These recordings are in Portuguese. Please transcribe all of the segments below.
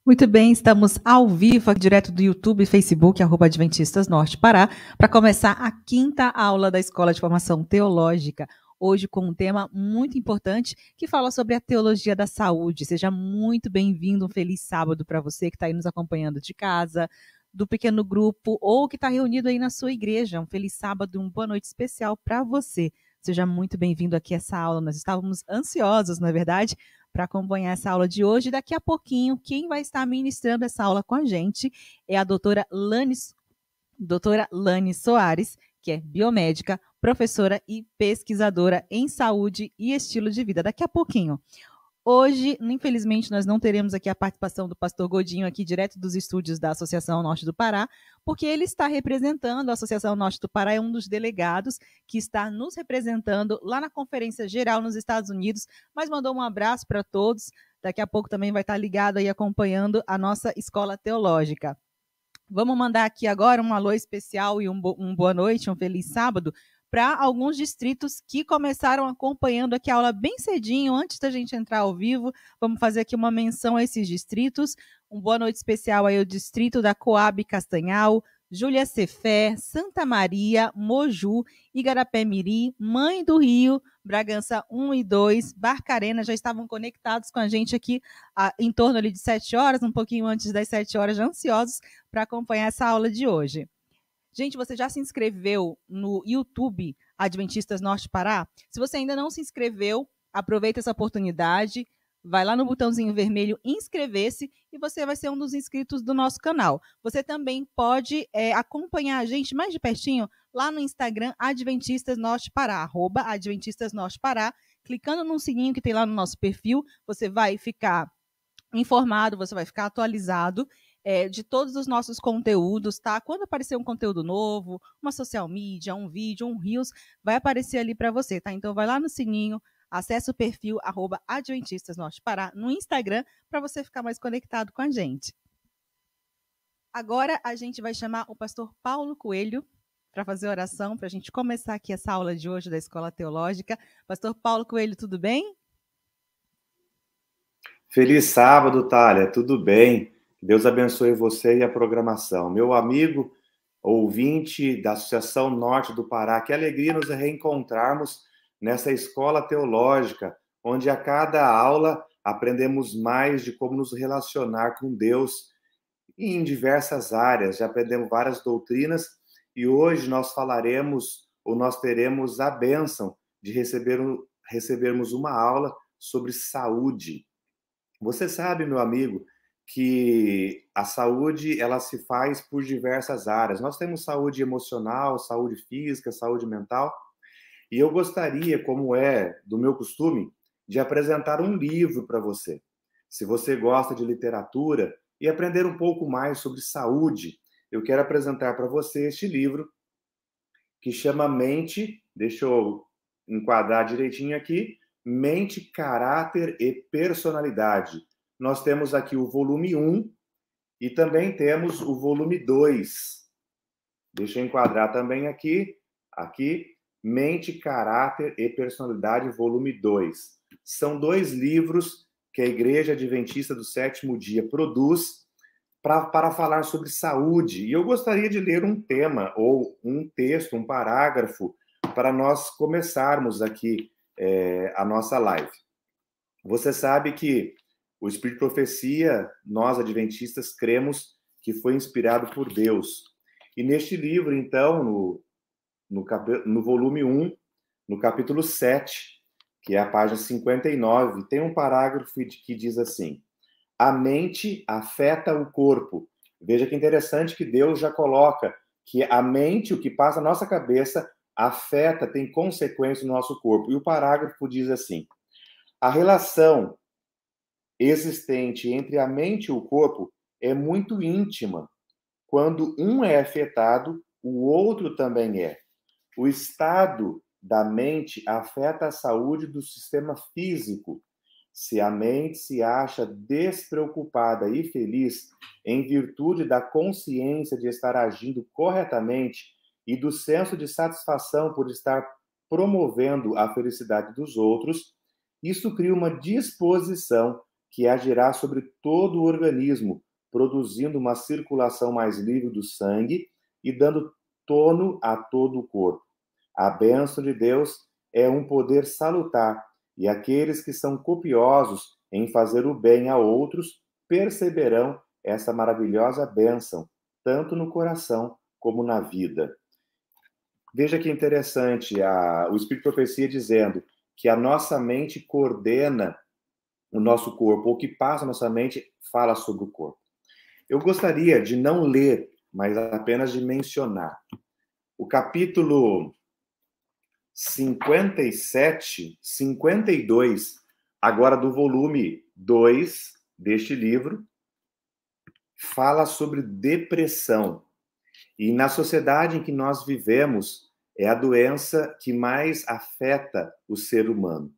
Muito bem, estamos ao vivo, aqui, direto do YouTube e Facebook, @Adventistas Norte Pará, para começar a 5ª aula da Escola de Formação Teológica. Hoje com um tema muito importante que fala sobre a teologia da saúde. Seja muito bem-vindo, um feliz sábado para você que está aí nos acompanhando de casa, do pequeno grupo ou que está reunido aí na sua igreja. Um feliz sábado, uma boa noite especial para você. Seja muito bem-vindo aqui a essa aula. Nós estávamos ansiosos, não é verdade, para acompanhar essa aula de hoje. Daqui a pouquinho, quem vai estar ministrando essa aula com a gente é a doutora Lani Soares, que é biomédica, professora e pesquisadora em saúde e estilo de vida. Daqui a pouquinho. Hoje, infelizmente, nós não teremos aqui a participação do pastor Godinho aqui direto dos estúdios da Associação Norte do Pará, porque ele está representando a Associação Norte do Pará, é um dos delegados que está nos representando lá na Conferência Geral nos Estados Unidos, mas mandou um abraço para todos. Daqui a pouco também vai estar ligado aí acompanhando a nossa escola teológica. Vamos mandar aqui agora um alô especial e um boa noite, um feliz sábado, para alguns distritos que começaram acompanhando aqui a aula bem cedinho, antes da gente entrar ao vivo. Vamos fazer aqui uma menção a esses distritos. Um boa noite especial aí ao distrito da Coab Castanhal, Júlia Cefé, Santa Maria, Moju, Igarapé-Miri, Mãe do Rio, Bragança 1 e 2, Barcarena, já estavam conectados com a gente aqui em torno ali de 7 horas, um pouquinho antes das 7 horas, já ansiosos para acompanhar essa aula de hoje. Gente, você já se inscreveu no YouTube Adventistas Norte Pará? Se você ainda não se inscreveu, aproveita essa oportunidade, vai lá no botãozinho vermelho inscrever-se e você vai ser um dos inscritos do nosso canal. Você também pode acompanhar a gente mais de pertinho lá no Instagram Adventistas Norte Pará, @Adventistas Norte Pará. Clicando no sininho que tem lá no nosso perfil, você vai ficar informado, você vai ficar atualizado de todos os nossos conteúdos, tá? Quando aparecer um conteúdo novo, uma social media, um vídeo, um Reels, vai aparecer ali para você, tá? Então vai lá no sininho, acessa o perfil @Adventistas Norte Pará no Instagram para você ficar mais conectado com a gente. Agora a gente vai chamar o pastor Paulo Coelho para fazer oração, para a gente começar aqui essa aula de hoje da Escola Teológica. Pastor Paulo Coelho, tudo bem? Feliz sábado, Thalia, tudo bem? Deus abençoe você e a programação. Meu amigo, ouvinte da Associação Norte do Pará, que alegria nos reencontrarmos nessa escola teológica, onde a cada aula aprendemos mais de como nos relacionar com Deus em diversas áreas. Já aprendemos várias doutrinas e hoje nós falaremos, ou nós teremos a bênção de recebermos uma aula sobre saúde. Você sabe, meu amigo, que a saúde ela se faz por diversas áreas. Nós temos saúde emocional, saúde física, saúde mental. E eu gostaria, como é do meu costume, de apresentar um livro para você. Se você gosta de literatura e aprender um pouco mais sobre saúde, eu quero apresentar para você este livro que chama Mente, deixa eu enquadrar direitinho aqui, Mente, Caráter e Personalidade. Nós temos aqui o volume 1 e também temos o volume 2. Deixa eu enquadrar também aqui, Mente, Caráter e Personalidade, volume 2. São 2 livros que a Igreja Adventista do Sétimo Dia produz para falar sobre saúde. E eu gostaria de ler um tema, ou um texto, um parágrafo, para nós começarmos aqui a nossa live. Você sabe que o Espírito de Profecia, nós adventistas cremos que foi inspirado por Deus. E neste livro, então, no volume 1, no capítulo 7, que é a página 59, tem um parágrafo que diz assim: a mente afeta o corpo. Veja que interessante que Deus já coloca que a mente, o que passa na nossa cabeça, afeta, tem consequência no nosso corpo. E o parágrafo diz assim: a relação existente entre a mente e o corpo é muito íntima. Quando um é afetado, o outro também é. O estado da mente afeta a saúde do sistema físico. Se a mente se acha despreocupada e feliz em virtude da consciência de estar agindo corretamente e do senso de satisfação por estar promovendo a felicidade dos outros, isso cria uma disposição que agirá sobre todo o organismo, produzindo uma circulação mais livre do sangue e dando tônus a todo o corpo. A bênção de Deus é um poder salutar, e aqueles que são copiosos em fazer o bem a outros perceberão essa maravilhosa bênção, tanto no coração como na vida. Veja que interessante o Espírito de Profecia dizendo que a nossa mente coordena o nosso corpo, ou o que passa na nossa mente fala sobre o corpo. Eu gostaria de não ler, mas apenas de mencionar. O capítulo 57, 52, agora do volume 2 deste livro, fala sobre depressão. E na sociedade em que nós vivemos, é a doença que mais afeta o ser humano.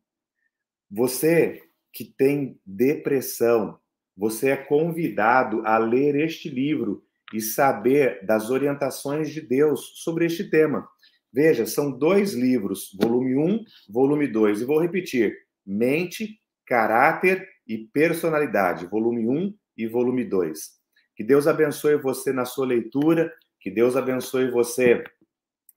Você que tem depressão, você é convidado a ler este livro e saber das orientações de Deus sobre este tema. Veja, são 2 livros, volume 1, volume 2. E vou repetir, Mente, Caráter e Personalidade, volume 1 e volume 2. Que Deus abençoe você na sua leitura, que Deus abençoe você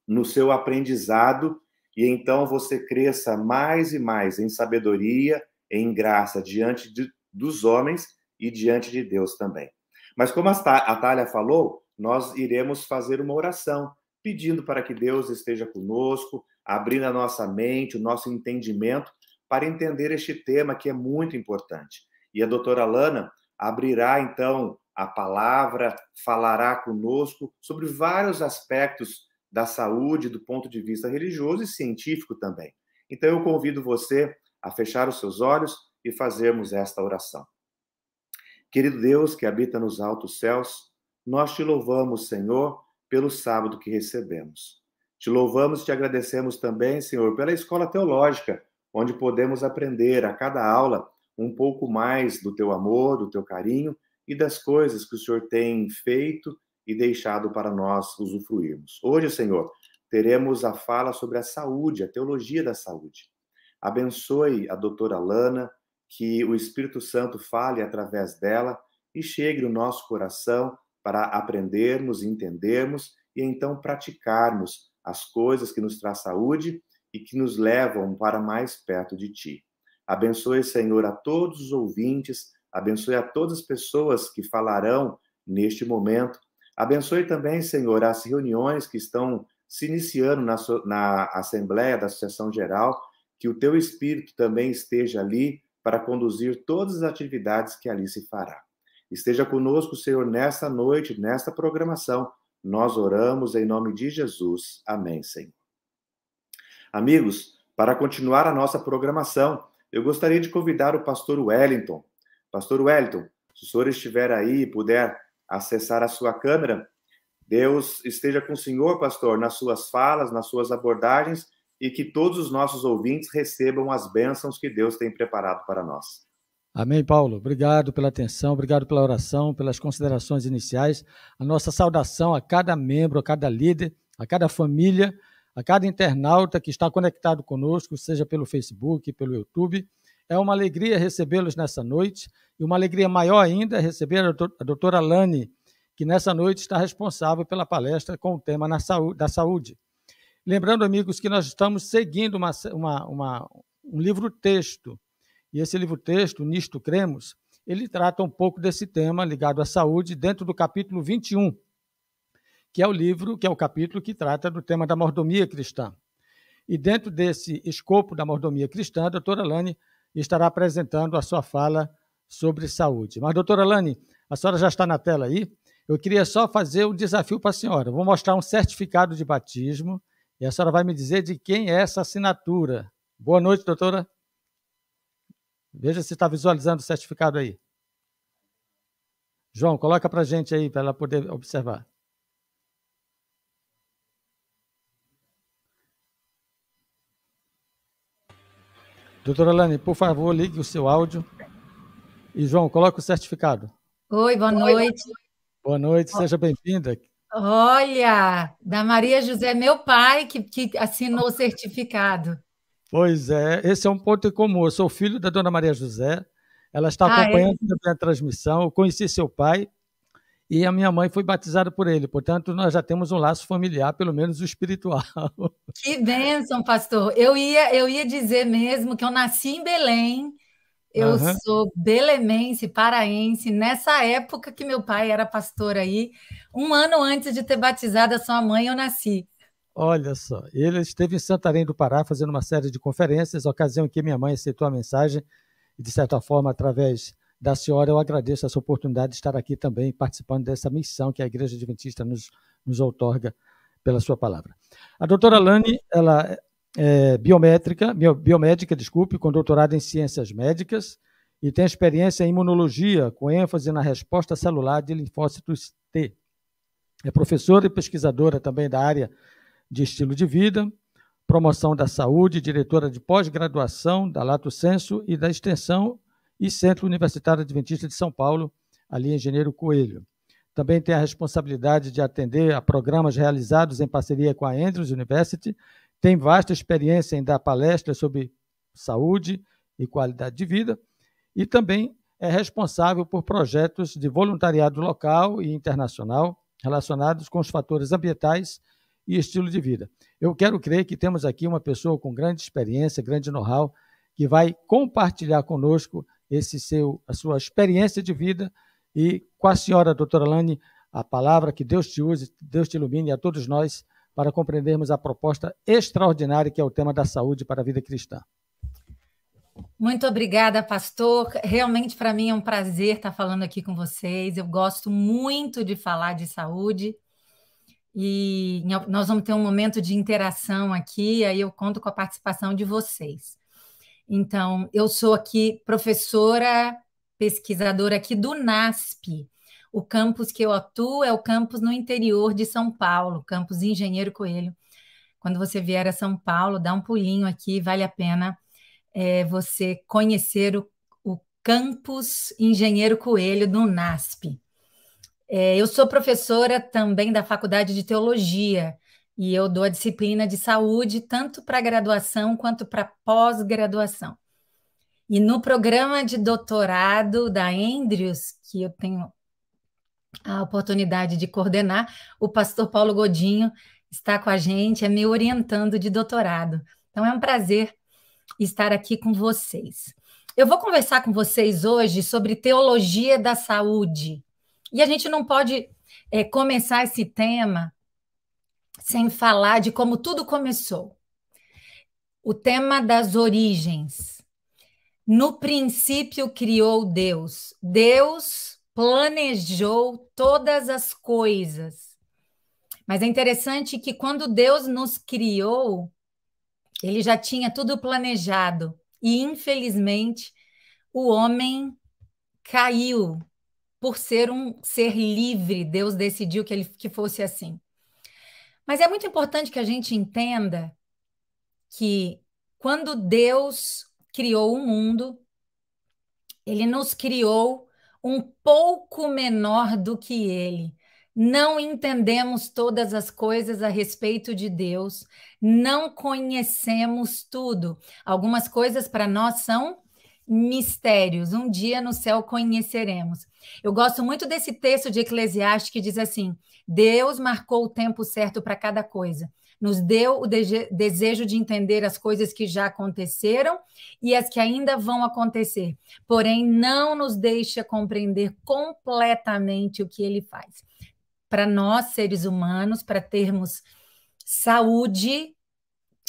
no seu aprendizado, e então você cresça mais e mais em sabedoria, em graça, diante dos homens e diante de Deus também. Mas como a Thalia falou, nós iremos fazer uma oração, pedindo para que Deus esteja conosco, abrindo a nossa mente, o nosso entendimento, para entender este tema que é muito importante. E a doutora Lana abrirá, então, a palavra, falará conosco sobre vários aspectos da saúde, do ponto de vista religioso e científico também. Então, eu convido você a fechar os seus olhos e fazermos esta oração. Querido Deus, que habita nos altos céus, nós te louvamos, Senhor, pelo sábado que recebemos. Te louvamos e te agradecemos também, Senhor, pela escola teológica, onde podemos aprender a cada aula um pouco mais do teu amor, do teu carinho e das coisas que o Senhor tem feito e deixado para nós usufruirmos. Hoje, Senhor, teremos a fala sobre a saúde, a teologia da saúde. Abençoe a doutora Lana, que o Espírito Santo fale através dela e chegue no nosso coração para aprendermos, entendermos e então praticarmos as coisas que nos traz saúde e que nos levam para mais perto de Ti. Abençoe, Senhor, a todos os ouvintes, abençoe a todas as pessoas que falarão neste momento. Abençoe também, Senhor, as reuniões que estão se iniciando na Assembleia da Associação Geral, que o Teu Espírito também esteja ali para conduzir todas as atividades que ali se fará. Esteja conosco, Senhor, nesta noite, nesta programação. Nós oramos em nome de Jesus. Amém, Senhor. Amigos, para continuar a nossa programação, eu gostaria de convidar o pastor Wellington. Pastor Wellington, se o senhor estiver aí e puder acessar a sua câmera, Deus esteja com o senhor, pastor, nas suas falas, nas suas abordagens, e que todos os nossos ouvintes recebam as bênçãos que Deus tem preparado para nós. Amém, Paulo. Obrigado pela atenção, obrigado pela oração, pelas considerações iniciais. A nossa saudação a cada membro, a cada líder, a cada família, a cada internauta que está conectado conosco, seja pelo Facebook, pelo YouTube. É uma alegria recebê-los nessa noite e uma alegria maior ainda é receber a doutora Lani, que nessa noite está responsável pela palestra com o tema da saúde. Lembrando, amigos, que nós estamos seguindo um livro-texto, e esse livro-texto, Nisto Cremos, ele trata um pouco desse tema ligado à saúde dentro do capítulo 21, que é o capítulo que trata do tema da mordomia cristã. E dentro desse escopo da mordomia cristã, a doutora Lani estará apresentando a sua fala sobre saúde. Mas, doutora Lani, a senhora já está na tela aí? Eu queria só fazer um desafio para a senhora. Eu vou mostrar um certificado de batismo e a senhora vai me dizer de quem é essa assinatura. Boa noite, doutora. Veja se está visualizando o certificado aí. João, coloca para a gente aí, para ela poder observar. Doutora Lani, por favor, ligue o seu áudio. E, João, coloca o certificado. Oi, boa noite. Boa noite, seja bem-vinda. Olha, da Maria José, meu pai, que assinou o certificado. Pois é, esse é um ponto em comum. Eu sou filho da dona Maria José, Ela está Ah, acompanhando também a transmissão. Eu conheci seu pai e a minha mãe foi batizada por ele. Portanto, nós já temos um laço familiar, pelo menos o espiritual. que bênção, pastor. Eu ia dizer mesmo que eu nasci em Belém. Eu Aham. sou belemense, paraense, nessa época que meu pai era pastor aí, um ano antes de ter batizado a sua mãe, eu nasci. Olha só, ele esteve em Santarém do Pará fazendo uma série de conferências, ocasião em que minha mãe aceitou a mensagem e, de certa forma, através da senhora, eu agradeço essa oportunidade de estar aqui também participando dessa missão que a Igreja Adventista nos outorga pela sua palavra. A doutora Lani, ela é biomédica, com doutorado em ciências médicas e tem experiência em imunologia, com ênfase na resposta celular de linfócitos T. É professora e pesquisadora também da área de estilo de vida, promoção da saúde, diretora de pós-graduação da Lato Sensu e da Extensão e Centro Universitário Adventista de São Paulo, ali em Engenheiro Coelho. Também tem a responsabilidade de atender a programas realizados em parceria com a Andrews University, tem vasta experiência em dar palestras sobre saúde e qualidade de vida e também é responsável por projetos de voluntariado local e internacional relacionados com os fatores ambientais e estilo de vida. Eu quero crer que temos aqui uma pessoa com grande experiência, grande know-how, que vai compartilhar conosco a sua experiência de vida e com a senhora, doutora Lani, a palavra que Deus te use, Deus te ilumine a todos nós para compreendermos a proposta extraordinária que é o tema da saúde para a vida cristã. Muito obrigada, pastor. Realmente, para mim, é um prazer estar falando aqui com vocês. Eu gosto muito de falar de saúde. E nós vamos ter um momento de interação aqui, aí eu conto com a participação de vocês. Então, eu sou aqui professora, pesquisadora aqui do NASP. O campus que eu atuo é o campus no interior de São Paulo, campus Engenheiro Coelho. Quando você vier a São Paulo, dá um pulinho aqui, vale a pena você conhecer o campus Engenheiro Coelho do NASP. Eu sou professora também da Faculdade de Teologia e eu dou a disciplina de saúde tanto para graduação quanto para pós-graduação. E no programa de doutorado da Andrews, que eu tenho a oportunidade de coordenar, o pastor Paulo Godinho está com a gente, me orientando de doutorado. Então é um prazer estar aqui com vocês. Eu vou conversar com vocês hoje sobre teologia da saúde. E a gente não pode começar esse tema sem falar de como tudo começou. O tema das origens. No princípio criou Deus. Deus planejou todas as coisas. Mas é interessante que quando Deus nos criou, ele já tinha tudo planejado. E, infelizmente, o homem caiu. Por ser um ser livre, Deus decidiu que fosse assim. Mas é muito importante que a gente entenda que quando Deus criou o mundo, ele nos criou um pouco menor do que ele. Não entendemos todas as coisas a respeito de Deus, não conhecemos tudo. Algumas coisas para nós são mistérios. Um dia no céu conheceremos. Eu gosto muito desse texto de Eclesiastes que diz assim: Deus marcou o tempo certo para cada coisa. Nos deu o desejo de entender as coisas que já aconteceram e as que ainda vão acontecer. Porém, não nos deixa compreender completamente o que ele faz. Para nós, seres humanos, para termos saúde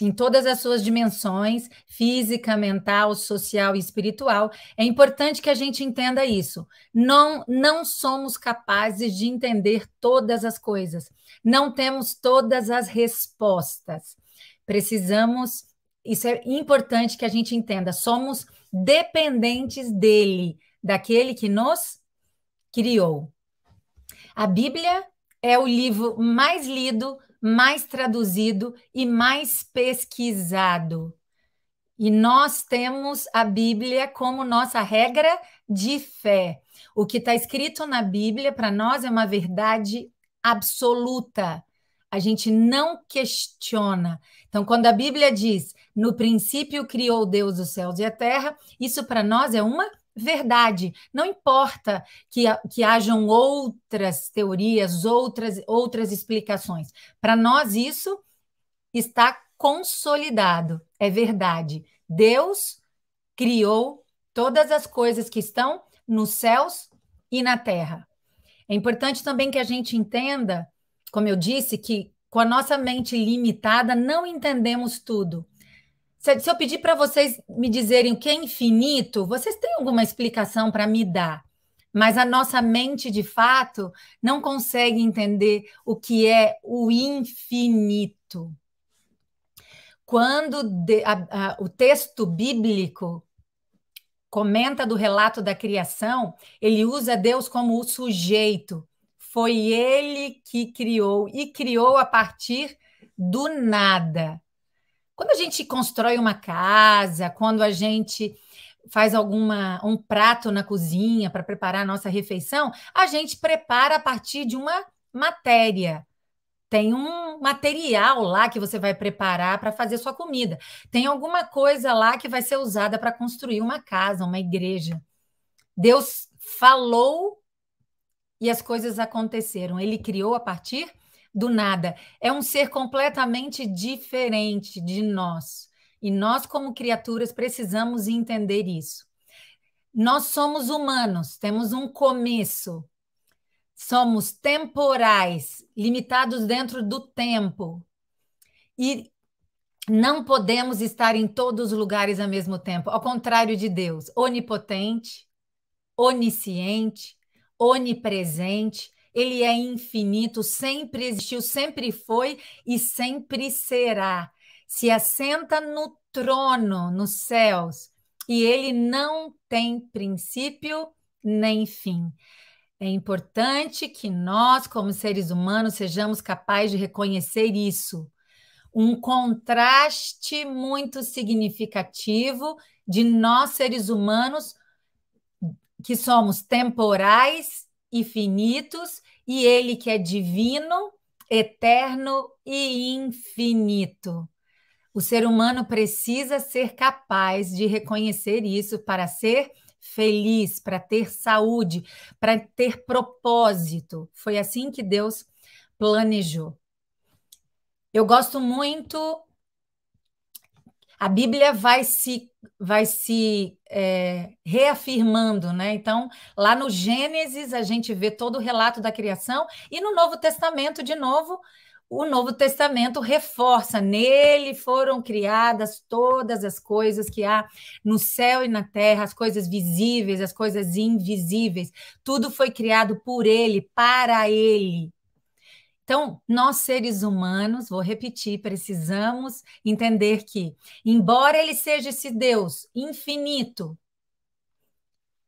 em todas as suas dimensões, física, mental, social e espiritual, é importante que a gente entenda isso. Não somos capazes de entender todas as coisas. Não temos todas as respostas. Precisamos, isso é importante que a gente entenda, somos dependentes dele, daquele que nos criou. A Bíblia é o livro mais lido, mais traduzido e mais pesquisado. E nós temos a Bíblia como nossa regra de fé. O que está escrito na Bíblia, para nós, é uma verdade absoluta. A gente não questiona. Então, quando a Bíblia diz, no princípio criou Deus os céus e a terra, isso para nós é uma verdade. Não importa que hajam outras teorias, outras explicações. Para nós, isso está consolidado. É verdade. Deus criou todas as coisas que estão nos céus e na terra. É importante também que a gente entenda, como eu disse, que com a nossa mente limitada não entendemos tudo. Se eu pedir para vocês me dizerem o que é infinito, vocês têm alguma explicação para me dar? Mas a nossa mente, de fato, não consegue entender o que é o infinito. Quando o texto bíblico comenta do relato da criação, ele usa Deus como o sujeito. Foi ele que criou, e criou a partir do nada. Quando a gente constrói uma casa, quando a gente faz um prato na cozinha para preparar a nossa refeição, a gente prepara a partir de uma matéria. Tem um material lá que você vai preparar para fazer sua comida. Tem alguma coisa lá que vai ser usada para construir uma casa, uma igreja. Deus falou e as coisas aconteceram. Ele criou a partir do nada. É um ser completamente diferente de nós. E nós, como criaturas, precisamos entender isso. Nós somos humanos, temos um começo. Somos temporais, limitados dentro do tempo. E não podemos estar em todos os lugares ao mesmo tempo. Ao contrário de Deus, onipotente, onisciente, onipresente. Ele é infinito, sempre existiu, sempre foi e sempre será. Se assenta no trono, nos céus, e ele não tem princípio nem fim. É importante que nós, como seres humanos, sejamos capazes de reconhecer isso. Um contraste muito significativo de nós, seres humanos, que somos temporais e finitos, e ele que é divino, eterno e infinito. O ser humano precisa ser capaz de reconhecer isso para ser feliz, para ter saúde, para ter propósito. Foi assim que Deus planejou. Eu gosto muito. A Bíblia vai se reafirmando, né? Então, lá no Gênesis, a gente vê todo o relato da criação, e no Novo Testamento, de novo, o Novo Testamento reforça, nele foram criadas todas as coisas que há no céu e na terra, as coisas visíveis, as coisas invisíveis, tudo foi criado por ele, para ele. Então, nós seres humanos, vou repetir, precisamos entender que, embora ele seja esse Deus infinito,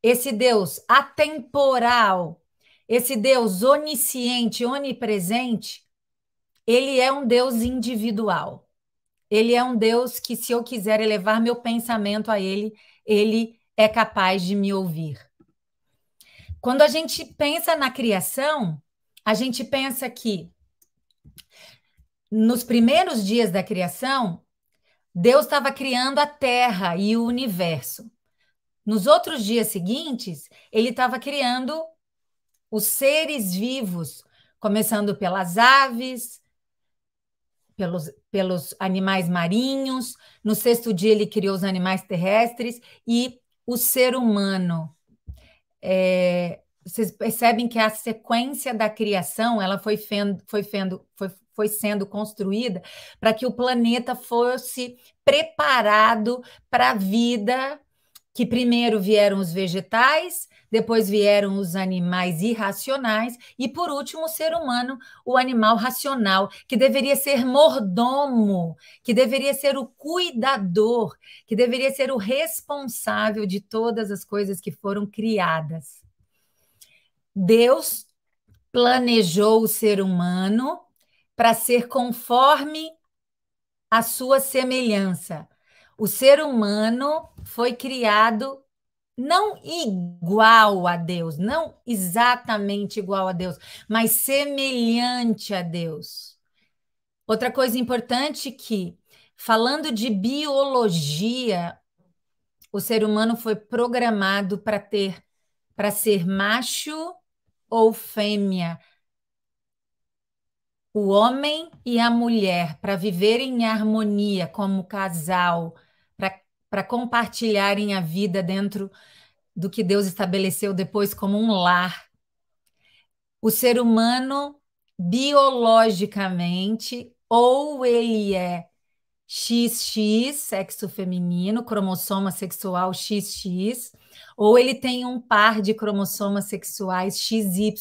esse Deus atemporal, esse Deus onisciente, onipresente, ele é um Deus individual. Ele é um Deus que, se eu quiser elevar meu pensamento a ele, ele é capaz de me ouvir. Quando a gente pensa na criação, a gente pensa que nos primeiros dias da criação, Deus estava criando a Terra e o universo. Nos outros dias seguintes, ele estava criando os seres vivos, começando pelas aves, pelos animais marinhos. No sexto dia, ele criou os animais terrestres e o ser humano. Vocês percebem que a sequência da criação ela foi sendo construída para que o planeta fosse preparado para a vida, que primeiro vieram os vegetais, depois vieram os animais irracionais e, por último, o ser humano, o animal racional, que deveria ser mordomo, que deveria ser o cuidador, que deveria ser o responsável de todas as coisas que foram criadas. Deus planejou o ser humano para ser conforme a sua semelhança. O ser humano foi criado não igual a Deus, não exatamente igual a Deus, mas semelhante a Deus. Outra coisa importante que, falando de biologia, o ser humano foi programado para ser macho ou fêmea. O homem e a mulher, para viverem em harmonia como casal, para compartilharem a vida dentro do que Deus estabeleceu depois como um lar. O ser humano, biologicamente, ou ele é XX, sexo feminino, cromossoma sexual XX, ou ele tem um par de cromossomas sexuais XY,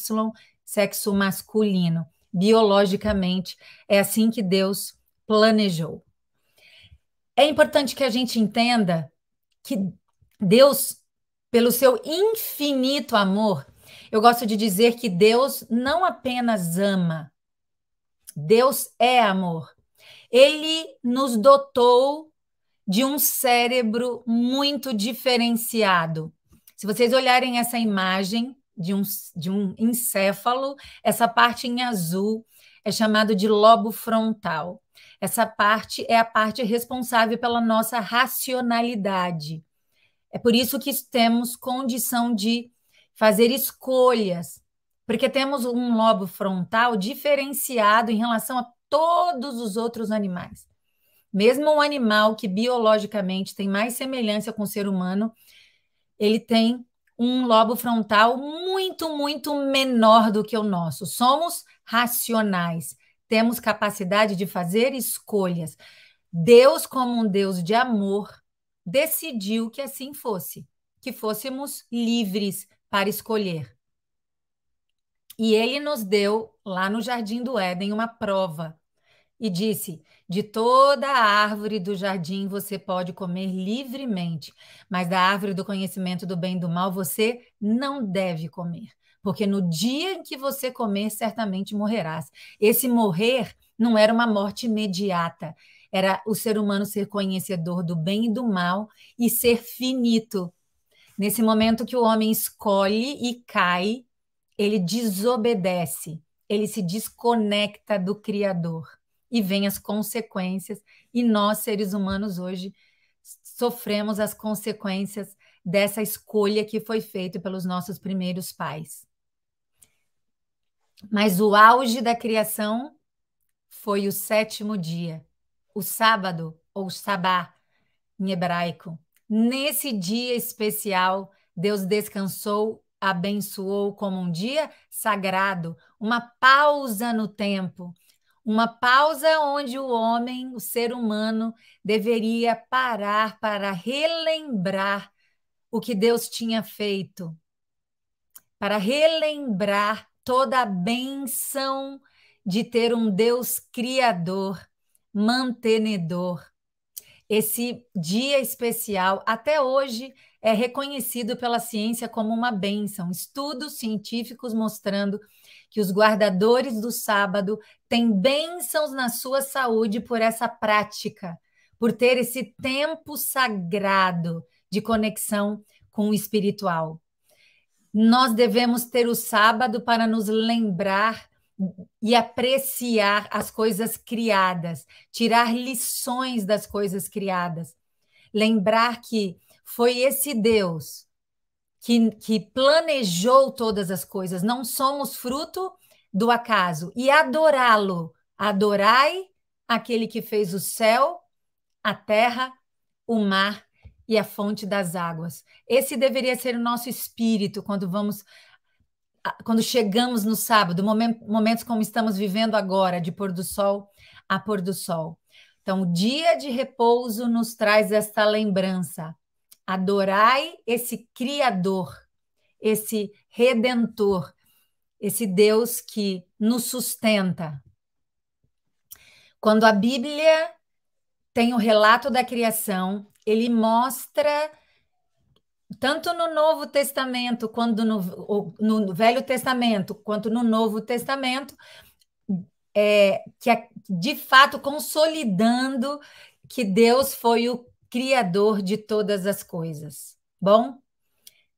sexo masculino. Biologicamente, é assim que Deus planejou. É importante que a gente entenda que Deus, pelo seu infinito amor, eu gosto de dizer que Deus não apenas ama, Deus é amor. Ele nos dotou de um cérebro muito diferenciado. Se vocês olharem essa imagem de um encéfalo, essa parte em azul é chamado de lobo frontal. Essa parte é a parte responsável pela nossa racionalidade. É por isso que temos condição de fazer escolhas, porque temos um lobo frontal diferenciado em relação a todos os outros animais. Mesmo um animal que biologicamente tem mais semelhança com o ser humano, ele tem um lobo frontal muito, muito menor do que o nosso. Somos racionais, temos capacidade de fazer escolhas. Deus, como um Deus de amor, decidiu que assim fosse, que fôssemos livres para escolher. E ele nos deu, lá no Jardim do Éden, uma prova e disse: de toda a árvore do jardim você pode comer livremente, mas da árvore do conhecimento do bem e do mal você não deve comer, porque no dia em que você comer, certamente morrerás. Esse morrer não era uma morte imediata, era o ser humano ser conhecedor do bem e do mal e ser finito. Nesse momento que o homem escolhe e cai, ele desobedece, ele se desconecta do Criador. E vem as consequências, e nós, seres humanos, hoje, sofremos as consequências dessa escolha que foi feita pelos nossos primeiros pais. Mas o auge da criação foi o 7º dia, o sábado, ou sabá, em hebraico. Nesse dia especial, Deus descansou, abençoou como um dia sagrado, uma pausa no tempo, uma pausa onde o homem, o ser humano, deveria parar para relembrar o que Deus tinha feito, para relembrar toda a bênção de ter um Deus criador, mantenedor. Esse dia especial, até hoje, é reconhecido pela ciência como uma bênção. Estudos científicos mostrando que os guardadores do sábado têm bênçãos na sua saúde por essa prática, por ter esse tempo sagrado de conexão com o espiritual. Nós devemos ter o sábado para nos lembrar e apreciar as coisas criadas, tirar lições das coisas criadas, lembrar que foi esse Deus que planejou todas as coisas, não somos fruto do acaso, e adorá-lo. Adorai aquele que fez o céu, a terra, o mar e a fonte das águas. Esse deveria ser o nosso espírito quando chegamos no sábado, momentos como estamos vivendo agora, de pôr do sol a pôr do sol. Então, o dia de repouso nos traz esta lembrança. Adorai esse Criador, esse Redentor, esse Deus que nos sustenta. Quando a Bíblia tem o relato da criação, ele mostra, tanto no Novo Testamento, quanto no Velho Testamento, quanto no Novo Testamento, que é de fato consolidando que Deus foi o Criador de todas as coisas. Bom,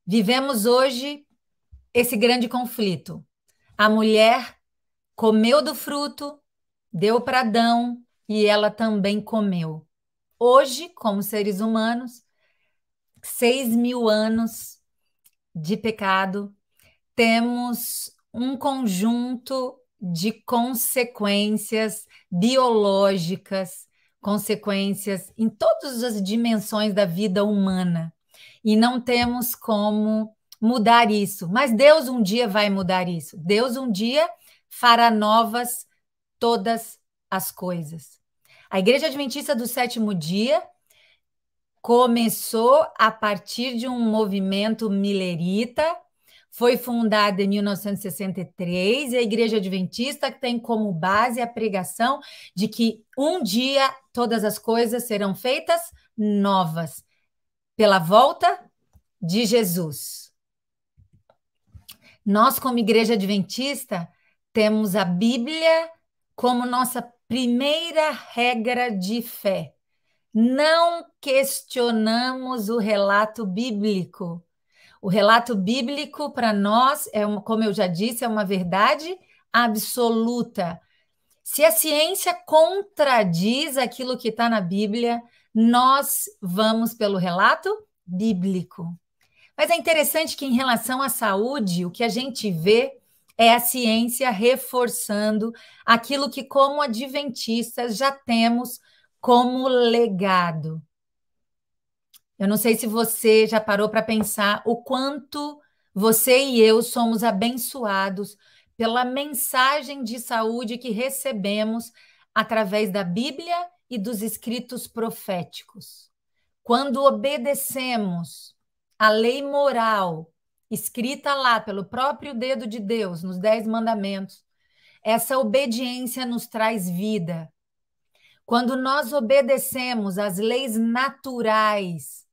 vivemos hoje esse grande conflito. A mulher comeu do fruto, deu para Adão e ela também comeu. Hoje, como seres humanos, 6.000 anos de pecado, temos um conjunto de consequências biológicas, consequências em todas as dimensões da vida humana. E não temos como mudar isso. Mas Deus um dia vai mudar isso. Deus um dia fará novas todas as coisas. A Igreja Adventista do Sétimo Dia começou a partir de um movimento milerita, foi fundada em 1963, e a Igreja Adventista tem como base a pregação de que um dia todas as coisas serão feitas novas, pela volta de Jesus. Nós, como Igreja Adventista, temos a Bíblia como nossa primeira regra de fé. Não questionamos o relato bíblico. O relato bíblico, para nós, como eu já disse, é uma verdade absoluta. Se a ciência contradiz aquilo que está na Bíblia, nós vamos pelo relato bíblico. Mas é interessante que, em relação à saúde, o que a gente vê é a ciência reforçando aquilo que, como adventistas, já temos como legado. Eu não sei se você já parou para pensar o quanto você e eu somos abençoados pela mensagem de saúde que recebemos através da Bíblia e dos escritos proféticos. Quando obedecemos a lei moral escrita lá pelo próprio dedo de Deus, nos 10 mandamentos, essa obediência nos traz vida. Quando nós obedecemos às leis naturais,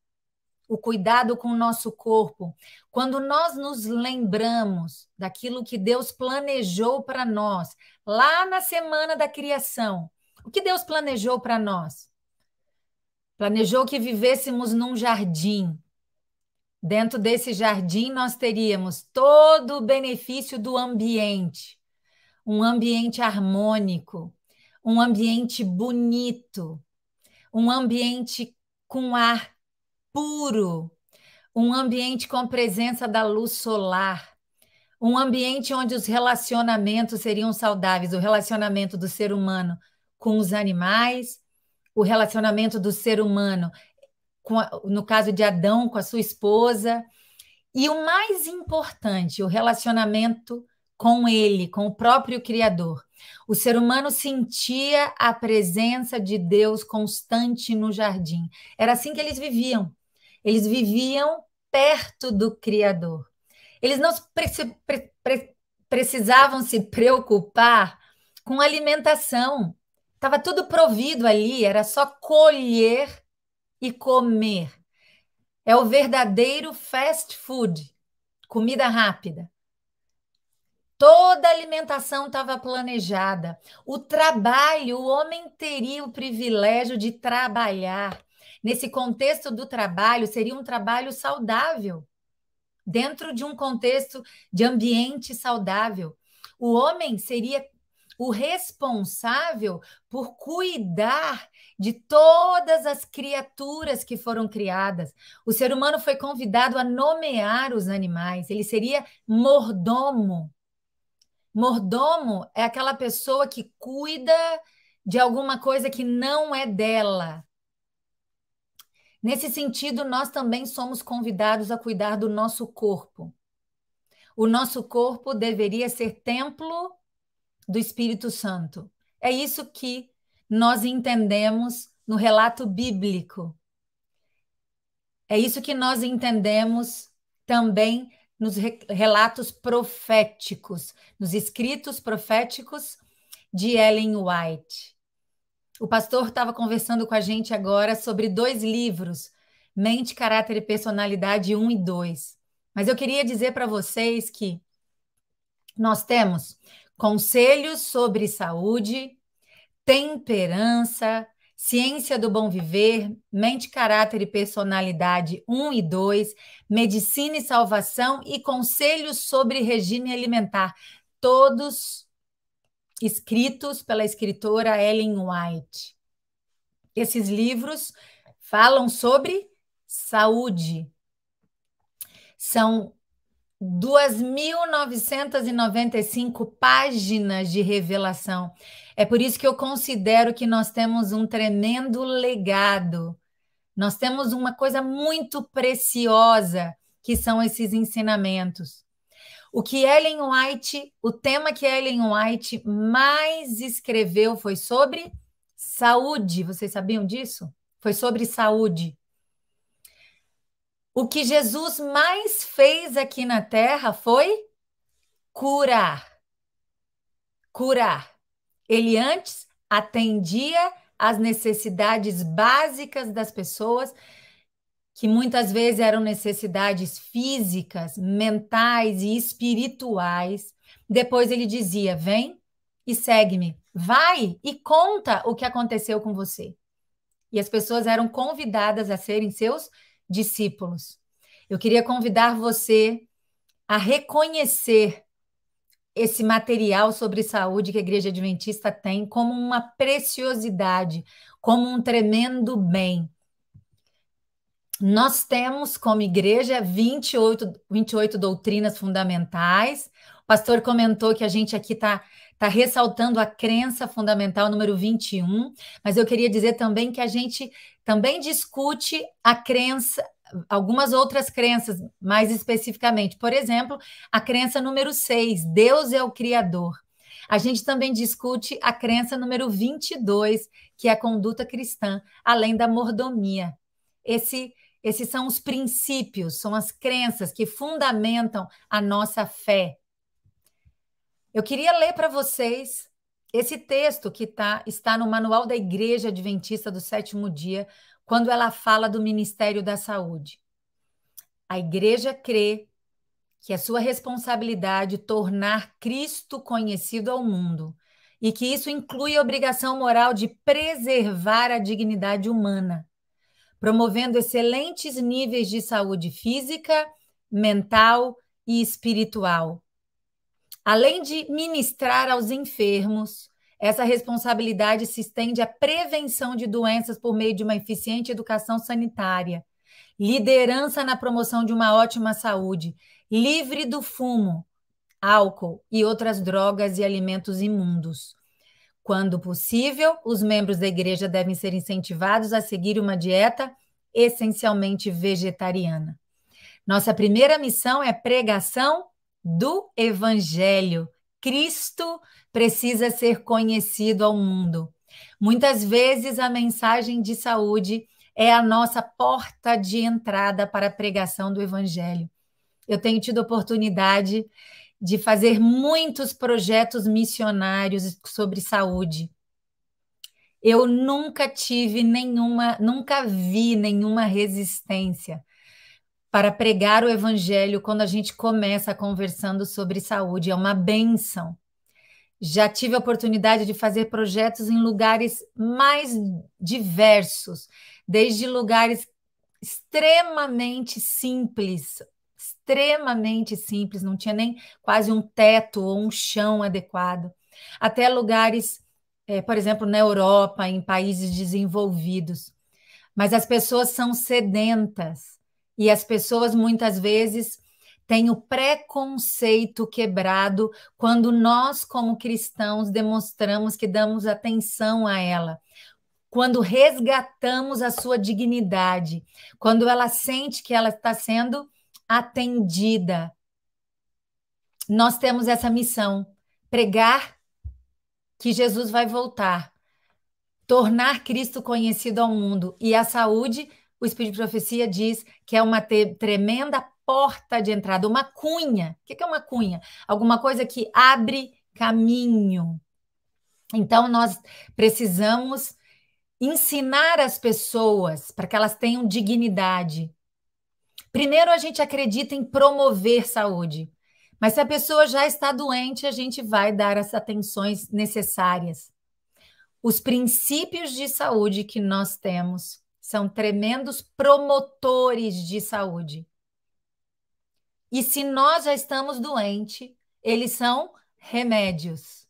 o cuidado com o nosso corpo, quando nós nos lembramos daquilo que Deus planejou para nós, lá na semana da criação, o que Deus planejou para nós? Planejou que vivêssemos num jardim. Dentro desse jardim, nós teríamos todo o benefício do ambiente, um ambiente harmônico, um ambiente bonito, um ambiente com ar puro, um ambiente com a presença da luz solar, um ambiente onde os relacionamentos seriam saudáveis, o relacionamento do ser humano com os animais, o relacionamento do ser humano, no caso de Adão, com a sua esposa, e o mais importante, o relacionamento com ele, com o próprio Criador. O ser humano sentia a presença de Deus constante no jardim. Era assim que eles viviam. Eles viviam perto do Criador. Eles não precisavam se preocupar com alimentação. Estava tudo provido ali, era só colher e comer. É o verdadeiro fast food, comida rápida. Toda a alimentação estava planejada. O trabalho, o homem teria o privilégio de trabalhar. Nesse contexto do trabalho, seria um trabalho saudável, dentro de um contexto de ambiente saudável. O homem seria o responsável por cuidar de todas as criaturas que foram criadas. O ser humano foi convidado a nomear os animais, ele seria mordomo. Mordomo é aquela pessoa que cuida de alguma coisa que não é dela. Nesse sentido, nós também somos convidados a cuidar do nosso corpo. O nosso corpo deveria ser templo do Espírito Santo. É isso que nós entendemos no relato bíblico. É isso que nós entendemos também nos relatos proféticos, nos escritos proféticos de Ellen White. O pastor estava conversando com a gente agora sobre 2 livros, Mente, Caráter e Personalidade 1 e 2. Mas eu queria dizer para vocês que nós temos Conselhos sobre Saúde, Temperança, Ciência do Bom Viver, Mente, Caráter e Personalidade 1 e 2, Medicina e Salvação e Conselhos sobre Regime Alimentar, todos escritos pela escritora Ellen White. Esses livros falam sobre saúde. São 2.995 páginas de revelação. É por isso que eu considero que nós temos um tremendo legado. Nós temos uma coisa muito preciosa, que são esses ensinamentos. O tema que Ellen White mais escreveu foi sobre saúde. Vocês sabiam disso? Foi sobre saúde. O que Jesus mais fez aqui na Terra foi curar. Curar. Ele antes atendia às necessidades básicas das pessoas, que muitas vezes eram necessidades físicas, mentais e espirituais. Depois ele dizia: vem e segue-me. Vai e conta o que aconteceu com você. E as pessoas eram convidadas a serem seus discípulos. Eu queria convidar você a reconhecer esse material sobre saúde que a Igreja Adventista tem como uma preciosidade, como um tremendo bem. Nós temos como igreja 28 doutrinas fundamentais. O pastor comentou que a gente aqui está ressaltando a crença fundamental número 21, mas eu queria dizer também que a gente também discute a crença, algumas outras crenças, mais especificamente. Por exemplo, a crença número 6, Deus é o Criador. A gente também discute a crença número 22, que é a conduta cristã, além da mordomia. Esses são os princípios, são as crenças que fundamentam a nossa fé. Eu queria ler para vocês esse texto que está no Manual da Igreja Adventista do Sétimo Dia, quando ela fala do Ministério da Saúde. A igreja crê que é sua responsabilidade tornar Cristo conhecido ao mundo e que isso inclui a obrigação moral de preservar a dignidade humana, promovendo excelentes níveis de saúde física, mental e espiritual. Além de ministrar aos enfermos, essa responsabilidade se estende à prevenção de doenças por meio de uma eficiente educação sanitária, liderança na promoção de uma ótima saúde, livre do fumo, álcool e outras drogas e alimentos imundos. Quando possível, os membros da igreja devem ser incentivados a seguir uma dieta essencialmente vegetariana. Nossa primeira missão é a pregação do Evangelho. Cristo precisa ser conhecido ao mundo. Muitas vezes a mensagem de saúde é a nossa porta de entrada para a pregação do Evangelho. Eu tenho tido oportunidade de fazer muitos projetos missionários sobre saúde. Eu nunca vi nenhuma resistência para pregar o Evangelho quando a gente começa conversando sobre saúde. É uma bênção. Já tive a oportunidade de fazer projetos em lugares mais diversos, desde lugares extremamente simples, não tinha nem quase um teto ou um chão adequado, até lugares, por exemplo, na Europa, em países desenvolvidos. Mas as pessoas são sedentas e as pessoas muitas vezes têm o preconceito quebrado quando nós, como cristãos, demonstramos que damos atenção a ela, quando resgatamos a sua dignidade, quando ela sente que ela está sendo atendida. Nós temos essa missão, pregar que Jesus vai voltar, tornar Cristo conhecido ao mundo. E a saúde, o Espírito de Profecia diz que é uma tremenda porta de entrada, uma cunha. O que é uma cunha? Alguma coisa que abre caminho. Então, nós precisamos ensinar as pessoas para que elas tenham dignidade. Primeiro, a gente acredita em promover saúde, mas se a pessoa já está doente, a gente vai dar as atenções necessárias. Os princípios de saúde que nós temos são tremendos promotores de saúde. E se nós já estamos doentes, eles são remédios.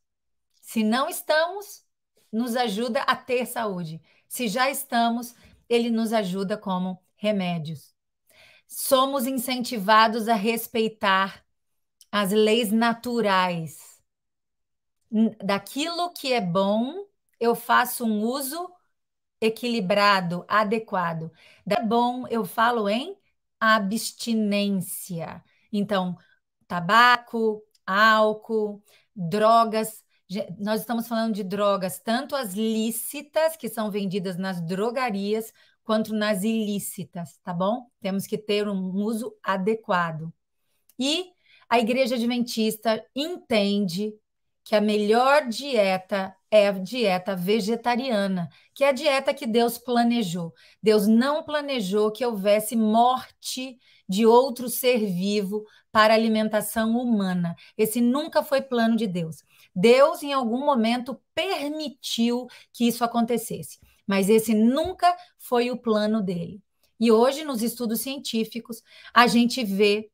Se não estamos, nos ajuda a ter saúde. Se já estamos, ele nos ajuda como remédios. Somos incentivados a respeitar as leis naturais. Daquilo que é bom, eu faço um uso equilibrado, adequado. É bom, eu falo em abstinência. Então, tabaco, álcool, drogas. Nós estamos falando de drogas, tanto as lícitas, que são vendidas nas drogarias, quanto nas ilícitas, tá bom? Temos que ter um uso adequado. E a Igreja Adventista entende que a melhor dieta é a dieta vegetariana, que é a dieta que Deus planejou. Deus não planejou que houvesse morte de outro ser vivo para alimentação humana. Esse nunca foi plano de Deus. Deus, em algum momento, permitiu que isso acontecesse, mas esse nunca foi o plano dele. E hoje, nos estudos científicos, a gente vê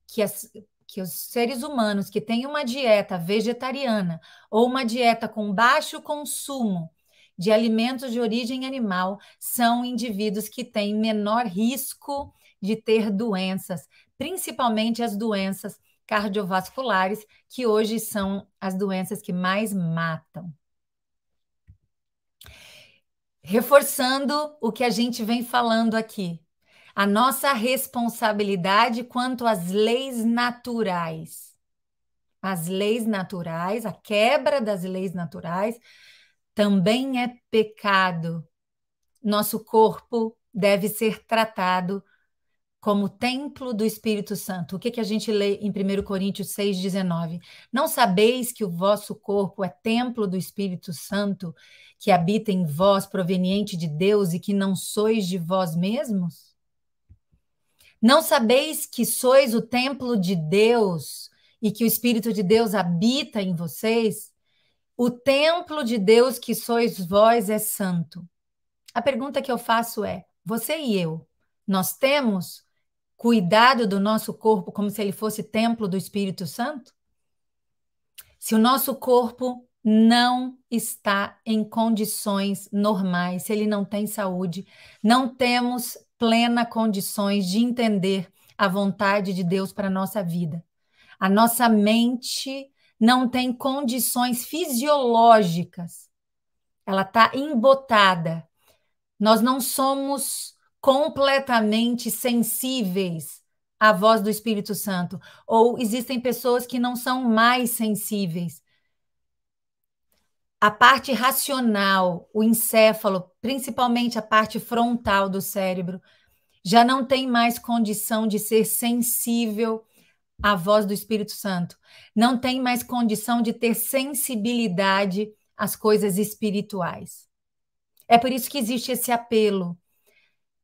que os seres humanos que têm uma dieta vegetariana ou uma dieta com baixo consumo de alimentos de origem animal são indivíduos que têm menor risco de ter doenças, principalmente as doenças cardiovasculares, que hoje são as doenças que mais matam. Reforçando o que a gente vem falando aqui, a nossa responsabilidade quanto às leis naturais. As leis naturais, a quebra das leis naturais, também é pecado. Nosso corpo deve ser tratado como templo do Espírito Santo. O que a gente lê em 1 Coríntios 6,19? Não sabeis que o vosso corpo é templo do Espírito Santo, que habita em vós, proveniente de Deus, e que não sois de vós mesmos? Não sabeis que sois o templo de Deus e que o Espírito de Deus habita em vocês? O templo de Deus que sois vós é santo. A pergunta que eu faço é, você e eu, nós temos cuidado do nosso corpo como se ele fosse templo do Espírito Santo? Se o nosso corpo não está em condições normais, se ele não tem saúde, não temos plena condições de entender a vontade de Deus para a nossa vida. A nossa mente não tem condições fisiológicas. Ela está embotada. Nós não somos completamente sensíveis à voz do Espírito Santo. Ou existem pessoas que não são mais sensíveis. A parte racional, o encéfalo, principalmente a parte frontal do cérebro, já não tem mais condição de ser sensível à voz do Espírito Santo. Não tem mais condição de ter sensibilidade às coisas espirituais. É por isso que existe esse apelo,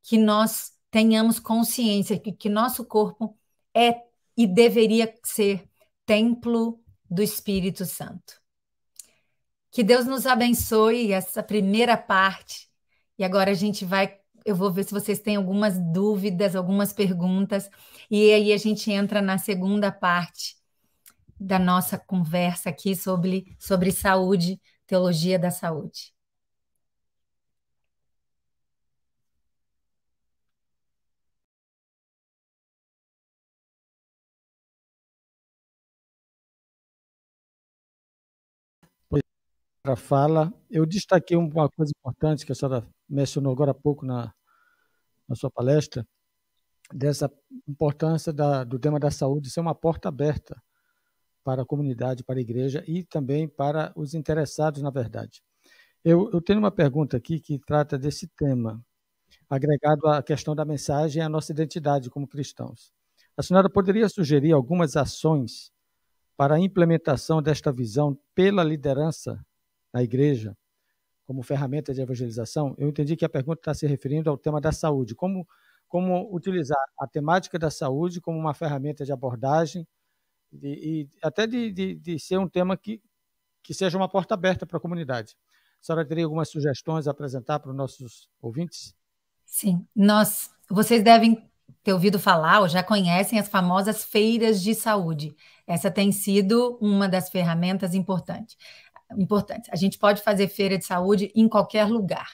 que nós tenhamos consciência que nosso corpo é e deveria ser templo do Espírito Santo. Que Deus nos abençoe essa primeira parte. E agora eu vou ver se vocês têm algumas dúvidas, algumas perguntas, e aí a gente entra na segunda parte da nossa conversa aqui sobre saúde, teologia da saúde. Para a fala, eu destaquei uma coisa importante que a senhora mencionou agora há pouco na sua palestra, dessa importância do tema da saúde ser uma porta aberta para a comunidade, para a igreja e também para os interessados, na verdade. Eu tenho uma pergunta aqui que trata desse tema, agregado à questão da mensagem e à nossa identidade como cristãos. A senhora poderia sugerir algumas ações para a implementação desta visão pela liderança na igreja, como ferramenta de evangelização? Eu entendi que a pergunta está se referindo ao tema da saúde. Como utilizar a temática da saúde como uma ferramenta de abordagem e até de ser um tema que seja uma porta aberta para a comunidade. A senhora teria algumas sugestões a apresentar para os nossos ouvintes? Sim, vocês devem ter ouvido falar ou já conhecem as famosas feiras de saúde. Essa tem sido uma das ferramentas importantes. A gente pode fazer feira de saúde em qualquer lugar.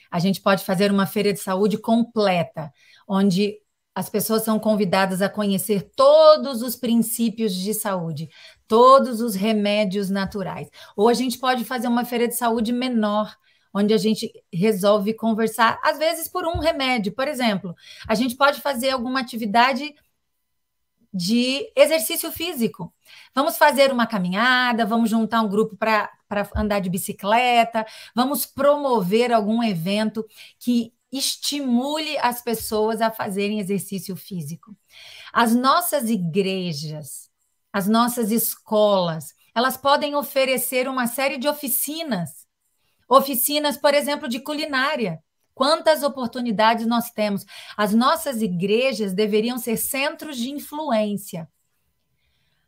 A gente pode fazer uma feira de saúde completa, onde as pessoas são convidadas a conhecer todos os princípios de saúde, todos os remédios naturais. Ou a gente pode fazer uma feira de saúde menor, onde a gente resolve conversar, às vezes por um remédio. Por exemplo, a gente pode fazer alguma atividade de exercício físico. Vamos fazer uma caminhada, vamos juntar um grupo para andar de bicicleta, vamos promover algum evento que estimule as pessoas a fazerem exercício físico. As nossas igrejas, as nossas escolas, elas podem oferecer uma série de oficinas, por exemplo, de culinária. Quantas oportunidades nós temos? As nossas igrejas deveriam ser centros de influência.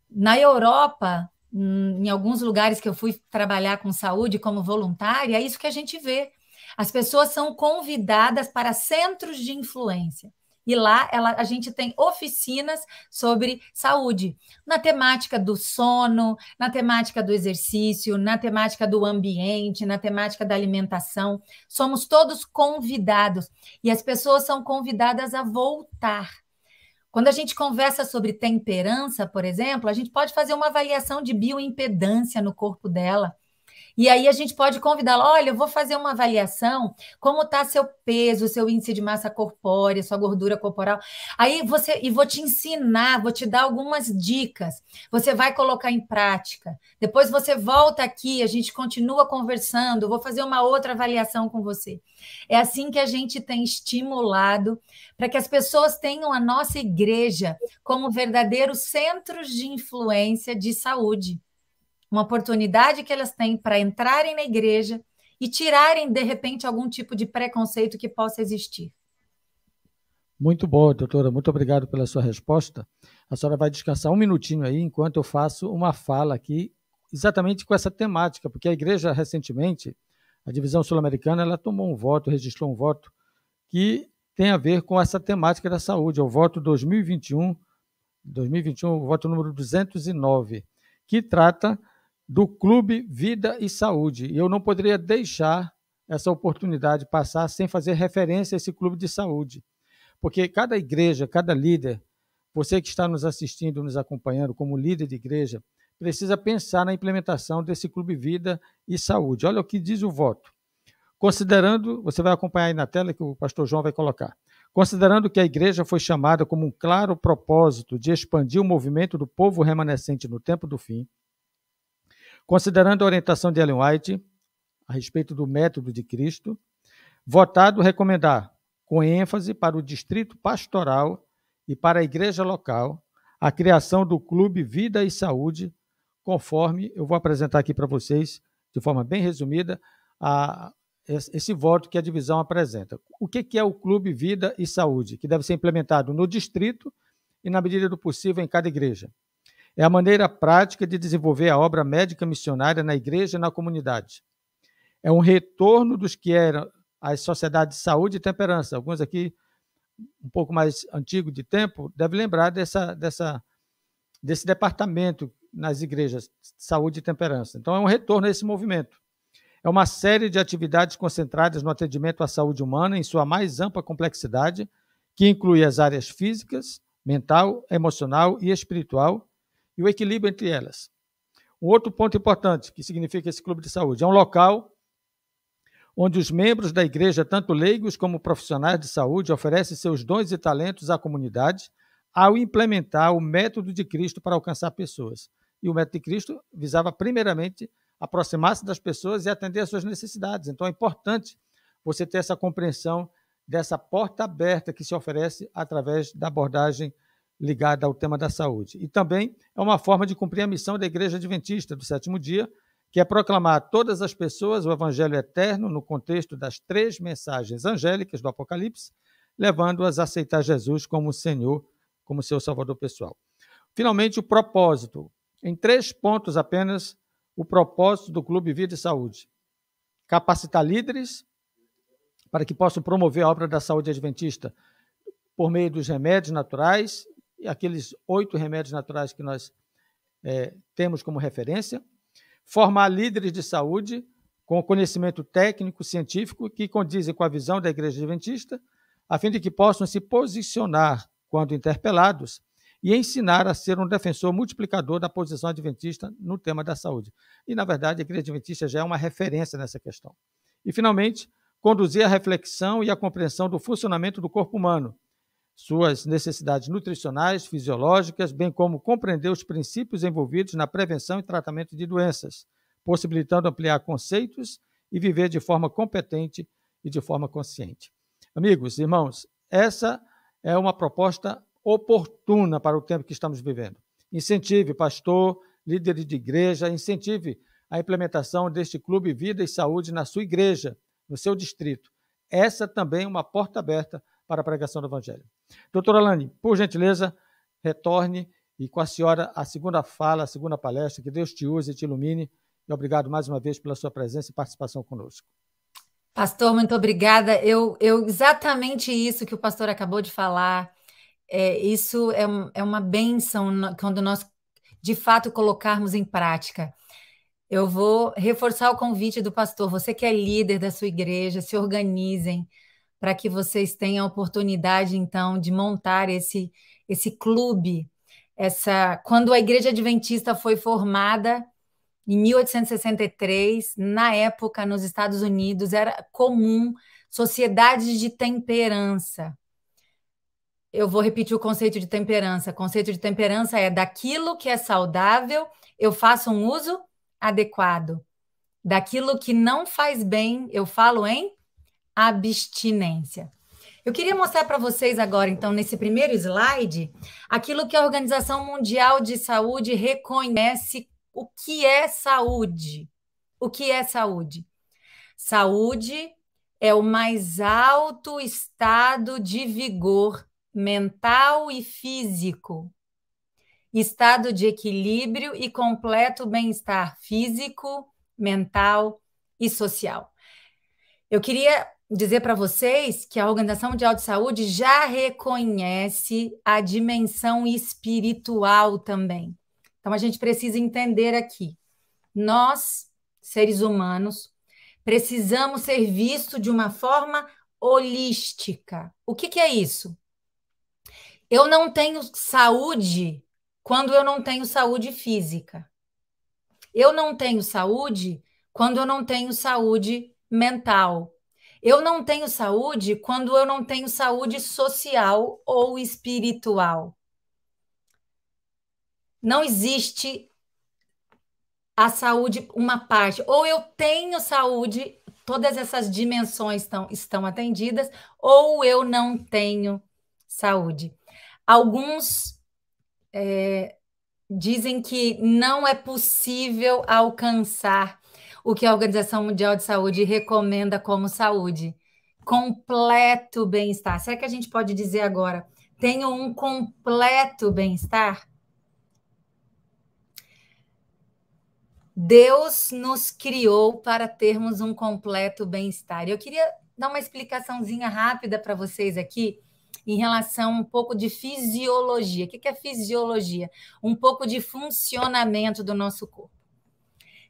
Na Europa, em alguns lugares que eu fui trabalhar com saúde como voluntária, é isso que a gente vê. As pessoas são convidadas para centros de influência. E lá a gente tem oficinas sobre saúde, na temática do sono, na temática do exercício, na temática do ambiente, na temática da alimentação. Somos todos convidados e as pessoas são convidadas a voltar. Quando a gente conversa sobre temperança, por exemplo, a gente pode fazer uma avaliação de bioimpedância no corpo dela. E aí a gente pode convidá-la, olha, eu vou fazer uma avaliação, como está seu peso, seu índice de massa corpórea, sua gordura corporal. Aí vou te ensinar, vou te dar algumas dicas. Você vai colocar em prática. Depois você volta aqui, a gente continua conversando, vou fazer uma outra avaliação com você. É assim que a gente tem estimulado para que as pessoas tenham a nossa igreja como verdadeiros centros de influência de saúde. Uma oportunidade que elas têm para entrarem na igreja e tirarem, de repente, algum tipo de preconceito que possa existir. Muito bom, doutora. Muito obrigado pela sua resposta. A senhora vai descansar um minutinho aí, enquanto eu faço uma fala aqui, exatamente com essa temática, porque a igreja, recentemente, a Divisão Sul-Americana, ela tomou um voto, registrou um voto que tem a ver com essa temática da saúde. É o voto 2021, o voto número 209, que trata do Clube Vida e Saúde. E eu não poderia deixar essa oportunidade passar sem fazer referência a esse clube de saúde. Porque cada igreja, cada líder, você que está nos assistindo, nos acompanhando como líder de igreja, precisa pensar na implementação desse Clube Vida e Saúde. Olha o que diz o voto. Considerando, você vai acompanhar aí na tela que o pastor João vai colocar. Considerando que a igreja foi chamada como um claro propósito de expandir o movimento do povo remanescente no tempo do fim, considerando a orientação de Ellen White a respeito do método de Cristo, votado recomendar, com ênfase para o distrito pastoral e para a igreja local, a criação do Clube Vida e Saúde, conforme eu vou apresentar aqui para vocês, de forma bem resumida, esse voto que a divisão apresenta. O que é o Clube Vida e Saúde? Que deve ser implementado no distrito e, na medida do possível, em cada igreja. É a maneira prática de desenvolver a obra médica missionária na igreja e na comunidade. É um retorno dos que eram as sociedades de saúde e temperança. Alguns aqui, um pouco mais antigo de tempo, devem lembrar desse departamento nas igrejas, saúde e temperança. Então, é um retorno a esse movimento. É uma série de atividades concentradas no atendimento à saúde humana em sua mais ampla complexidade, que inclui as áreas físicas, mental, emocional e espiritual, e o equilíbrio entre elas. Um outro ponto importante que significa esse clube de saúde é um local onde os membros da igreja, tanto leigos como profissionais de saúde, oferecem seus dons e talentos à comunidade ao implementar o método de Cristo para alcançar pessoas. E o método de Cristo visava primeiramente aproximar-se das pessoas e atender às suas necessidades. Então é importante você ter essa compreensão dessa porta aberta que se oferece através da abordagem ligada ao tema da saúde. E também é uma forma de cumprir a missão da Igreja Adventista do Sétimo Dia, que é proclamar a todas as pessoas o Evangelho eterno no contexto das 3 mensagens angélicas do Apocalipse, levando-as a aceitar Jesus como Senhor, como seu Salvador pessoal. Finalmente, o propósito. Em 3 pontos apenas, o propósito do Clube Vida e Saúde. Capacitar líderes para que possam promover a obra da saúde adventista por meio dos remédios naturais, e aqueles 8 remédios naturais que nós temos como referência. Formar líderes de saúde com conhecimento técnico, científico, que condizem com a visão da Igreja Adventista, a fim de que possam se posicionar quando interpelados e ensinar a ser um defensor multiplicador da posição adventista no tema da saúde. E, na verdade, a Igreja Adventista já é uma referência nessa questão. E, finalmente, conduzir a reflexão e a compreensão do funcionamento do corpo humano, suas necessidades nutricionais, fisiológicas, bem como compreender os princípios envolvidos na prevenção e tratamento de doenças, possibilitando ampliar conceitos e viver de forma competente e de forma consciente. Amigos, irmãos, essa é uma proposta oportuna para o tempo que estamos vivendo. Incentive, pastor, líderes de igreja, incentive a implementação deste Clube Vida e Saúde na sua igreja, no seu distrito. Essa também é uma porta aberta para a pregação do Evangelho. Doutora Alane, por gentileza, retorne e com a senhora a segunda fala, a segunda palestra, que Deus te use e te ilumine. E obrigado mais uma vez pela sua presença e participação conosco. Pastor, muito obrigada. Eu exatamente isso que o pastor acabou de falar, isso é uma bênção quando nós, de fato, colocarmos em prática. Eu vou reforçar o convite do pastor. Você que é líder da sua igreja, se organizem para que vocês tenham a oportunidade, então, de montar esse clube. Quando a Igreja Adventista foi formada, em 1863, na época, nos Estados Unidos, era comum sociedades de temperança. Eu vou repetir o conceito de temperança. O conceito de temperança é: daquilo que é saudável, eu faço um uso adequado. Daquilo que não faz bem, eu falo em abstinência. Eu queria mostrar para vocês agora, então, nesse primeiro slide, aquilo que a Organização Mundial de Saúde reconhece. O que é saúde? O que é saúde? Saúde é o mais alto estado de vigor mental e físico, estado de equilíbrio e completo bem-estar físico, mental e social. Eu queria dizer para vocês que a Organização Mundial de Saúde já reconhece a dimensão espiritual também. Então, a gente precisa entender aqui. Nós, seres humanos, precisamos ser vistos de uma forma holística. O que é isso? Eu não tenho saúde quando eu não tenho saúde física. Eu não tenho saúde quando eu não tenho saúde mental. Eu não tenho saúde quando eu não tenho saúde social ou espiritual. Não existe a saúde, uma parte. Ou eu tenho saúde, todas essas dimensões estão atendidas, ou eu não tenho saúde. Alguns dizem que não é possível alcançar o que a Organização Mundial de Saúde recomenda como saúde. Completo bem-estar. Será que a gente pode dizer agora, tenho um completo bem-estar? Deus nos criou para termos um completo bem-estar. Eu queria dar uma explicaçãozinha rápida para vocês aqui em relação a um pouco de fisiologia. O que é fisiologia? Um pouco de funcionamento do nosso corpo.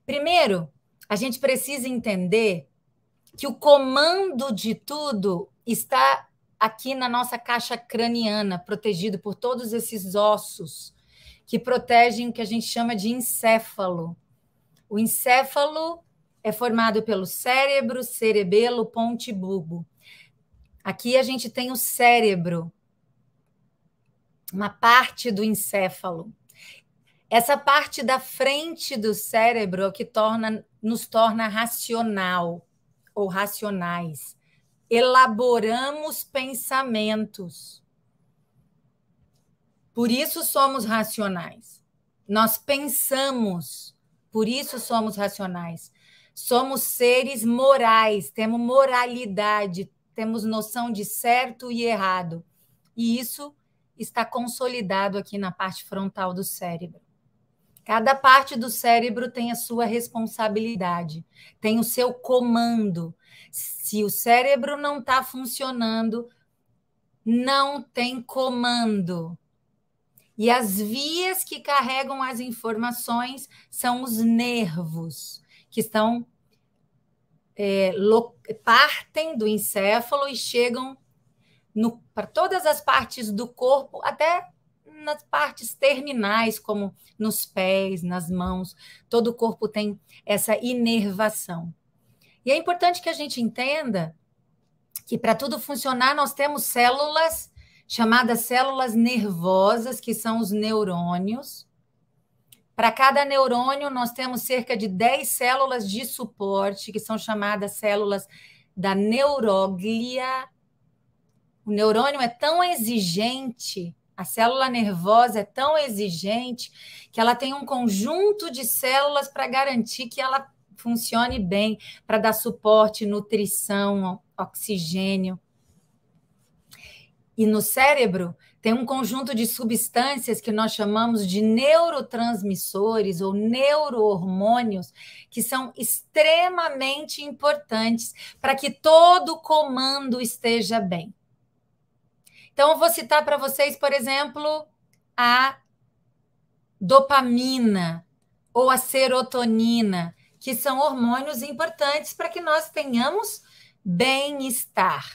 Primeiro, a gente precisa entender que o comando de tudo está aqui na nossa caixa craniana, protegido por todos esses ossos que protegem o que a gente chama de encéfalo. O encéfalo é formado pelo cérebro, cerebelo, ponte e bulbo. Aqui a gente tem o cérebro, uma parte do encéfalo. Essa parte da frente do cérebro é o que nos torna racional ou racionais. Elaboramos pensamentos. Por isso somos racionais. Nós pensamos. Por isso somos racionais. Somos seres morais, temos moralidade, temos noção de certo e errado. E isso está consolidado aqui na parte frontal do cérebro. Cada parte do cérebro tem a sua responsabilidade, tem o seu comando. Se o cérebro não está funcionando, não tem comando. E as vias que carregam as informações são os nervos, que estão partem do encéfalo e chegam para todas as partes do corpo, até nas partes terminais, como nos pés, nas mãos. Todo o corpo tem essa inervação. E é importante que a gente entenda que para tudo funcionar nós temos células chamadas células nervosas, que são os neurônios. Para cada neurônio nós temos cerca de 10 células de suporte, que são chamadas células da neuróglia. O neurônio é tão exigente, a célula nervosa é tão exigente, que ela tem um conjunto de células para garantir que ela funcione bem, para dar suporte, nutrição, oxigênio. E no cérebro tem um conjunto de substâncias que nós chamamos de neurotransmissores ou neurohormônios, que são extremamente importantes para que todo o comando esteja bem. Então, eu vou citar para vocês, por exemplo, a dopamina ou a serotonina, que são hormônios importantes para que nós tenhamos bem-estar.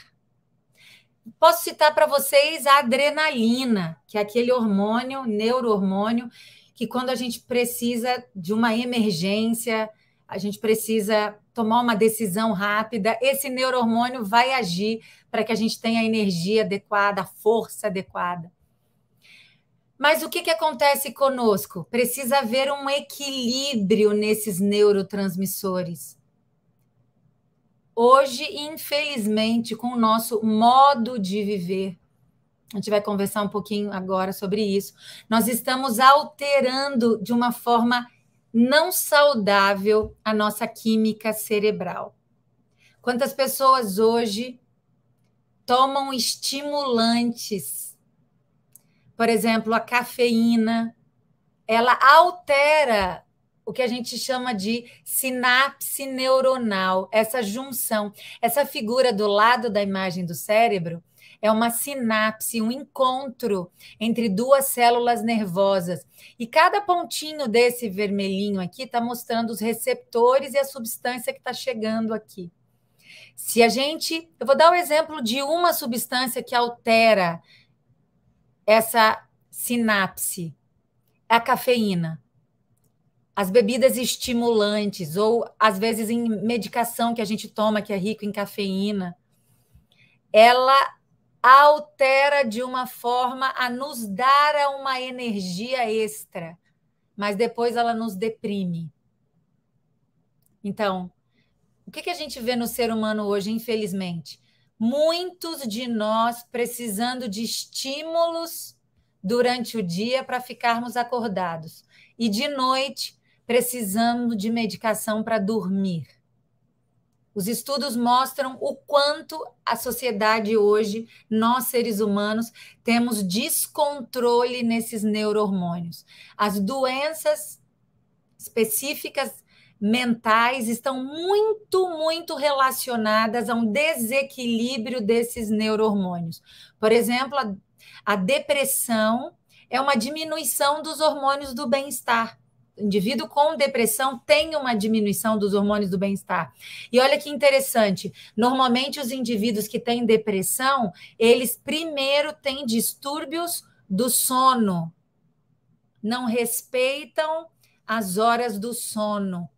Posso citar para vocês a adrenalina, que é aquele hormônio, neurohormônio, que quando a gente precisa de uma emergência, a gente precisa tomar uma decisão rápida, esse neurohormônio vai agir para que a gente tenha a energia adequada, a força adequada. Mas o que acontece conosco? Precisa haver um equilíbrio nesses neurotransmissores. Hoje, infelizmente, com o nosso modo de viver, a gente vai conversar um pouquinho agora sobre isso, nós estamos alterando de uma forma não saudável a nossa química cerebral. Quantas pessoas hoje tomam estimulantes? Por exemplo, a cafeína, ela altera o que a gente chama de sinapse neuronal, essa junção, essa figura do lado da imagem do cérebro é uma sinapse, um encontro entre duas células nervosas. E cada pontinho desse vermelhinho aqui está mostrando os receptores e a substância que está chegando aqui. Eu vou dar o exemplo de uma substância que altera essa sinapse, a cafeína. As bebidas estimulantes, ou às vezes em medicação que a gente toma, que é rico em cafeína, ela altera de uma forma a nos dar uma energia extra, mas depois ela nos deprime. Então, o que a gente vê no ser humano hoje, infelizmente? Muitos de nós precisando de estímulos durante o dia para ficarmos acordados. E de noite, precisamos de medicação para dormir. Os estudos mostram o quanto a sociedade hoje, nós seres humanos, temos descontrole nesses neurohormônios. As doenças específicas mentais estão muito, muito relacionadas a um desequilíbrio desses neurohormônios. Por exemplo, a depressão é uma diminuição dos hormônios do bem-estar. O indivíduo com depressão tem uma diminuição dos hormônios do bem-estar. E olha que interessante, normalmente os indivíduos que têm depressão, eles primeiro têm distúrbios do sono, não respeitam as horas do sono.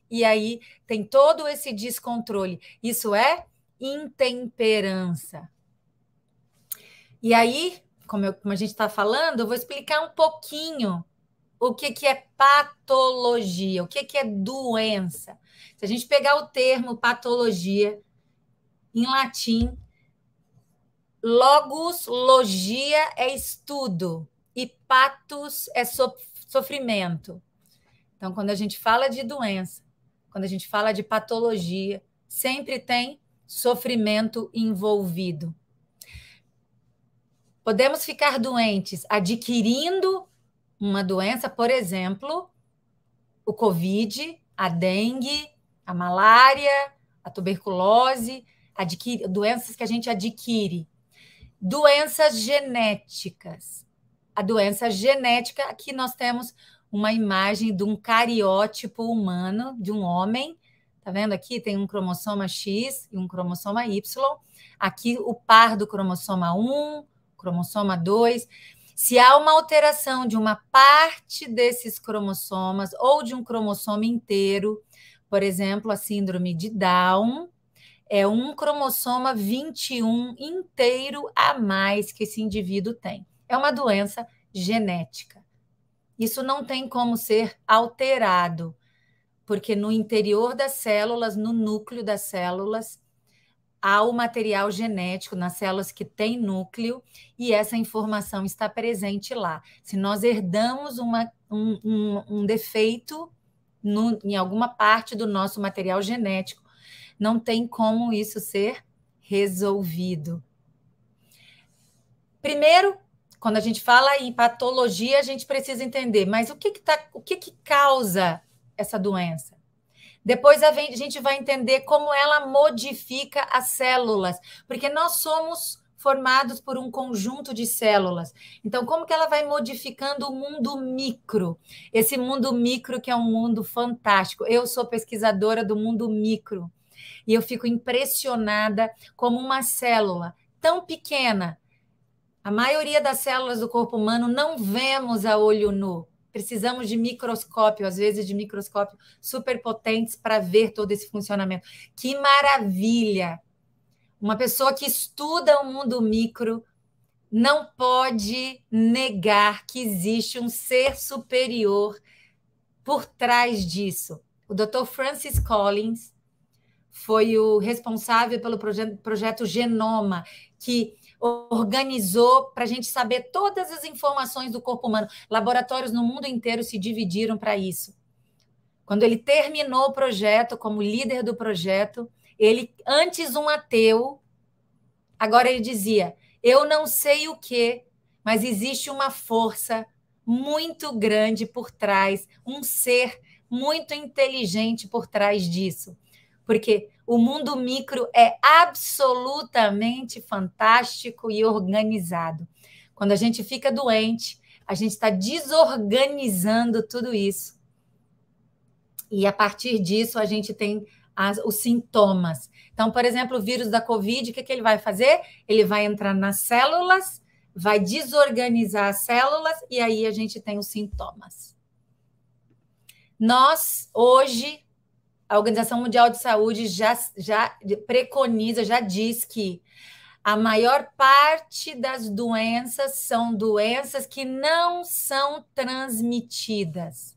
E aí tem todo esse descontrole. Isso é intemperança. E aí, como a gente está falando, eu vou explicar um pouquinho o que é patologia, o que é doença. Se a gente pegar o termo patologia, em latim, logos, logia é estudo, e patos é sofrimento. Então, quando a gente fala de doença, quando a gente fala de patologia, sempre tem sofrimento envolvido. Podemos ficar doentes adquirindo uma doença, por exemplo, o Covid, a dengue, a malária, a tuberculose, doenças que a gente adquire. Doenças genéticas. A doença genética, aqui nós temos uma imagem de um cariótipo humano, de um homem, Tá vendo aqui? Tem um cromossoma X e um cromossoma Y. Aqui o par do cromossoma 1, cromossoma 2. Se há uma alteração de uma parte desses cromossomas ou de um cromossoma inteiro, por exemplo, a síndrome de Down, é um cromossoma 21 inteiro a mais que esse indivíduo tem. É uma doença genética. Isso não tem como ser alterado, porque no interior das células, no núcleo das células, há o material genético nas células que têm núcleo e essa informação está presente lá. Se nós herdamos um defeito em alguma parte do nosso material genético, não tem como isso ser resolvido. Primeiro, quando a gente fala em patologia, a gente precisa entender, mas o que causa essa doença? Depois a gente vai entender como ela modifica as células, porque nós somos formados por um conjunto de células. Então, como que ela vai modificando o mundo micro? Esse mundo micro que é um mundo fantástico. Eu sou pesquisadora do mundo micro e eu fico impressionada como uma célula tão pequena. A maioria das células do corpo humano não vemos a olho nu. Precisamos de microscópio, às vezes de microscópio superpotentes para ver todo esse funcionamento. Que maravilha! Uma pessoa que estuda o mundo micro não pode negar que existe um ser superior por trás disso. O Dr. Francis Collins foi o responsável pelo projeto Genoma, que organizou para a gente saber todas as informações do corpo humano. Laboratórios no mundo inteiro se dividiram para isso. Quando ele terminou o projeto, como líder do projeto, ele, antes um ateu, agora ele dizia, eu não sei o que, mas existe uma força muito grande por trás, um ser muito inteligente por trás disso. Porque o mundo micro é absolutamente fantástico e organizado. Quando a gente fica doente, a gente está desorganizando tudo isso. E a partir disso, a gente tem os sintomas. Então, por exemplo, o vírus da Covid, o que ele vai fazer? Ele vai entrar nas células, vai desorganizar as células e aí a gente tem os sintomas. Nós, hoje, a Organização Mundial de Saúde já preconiza, já diz que a maior parte das doenças são doenças que não são transmitidas.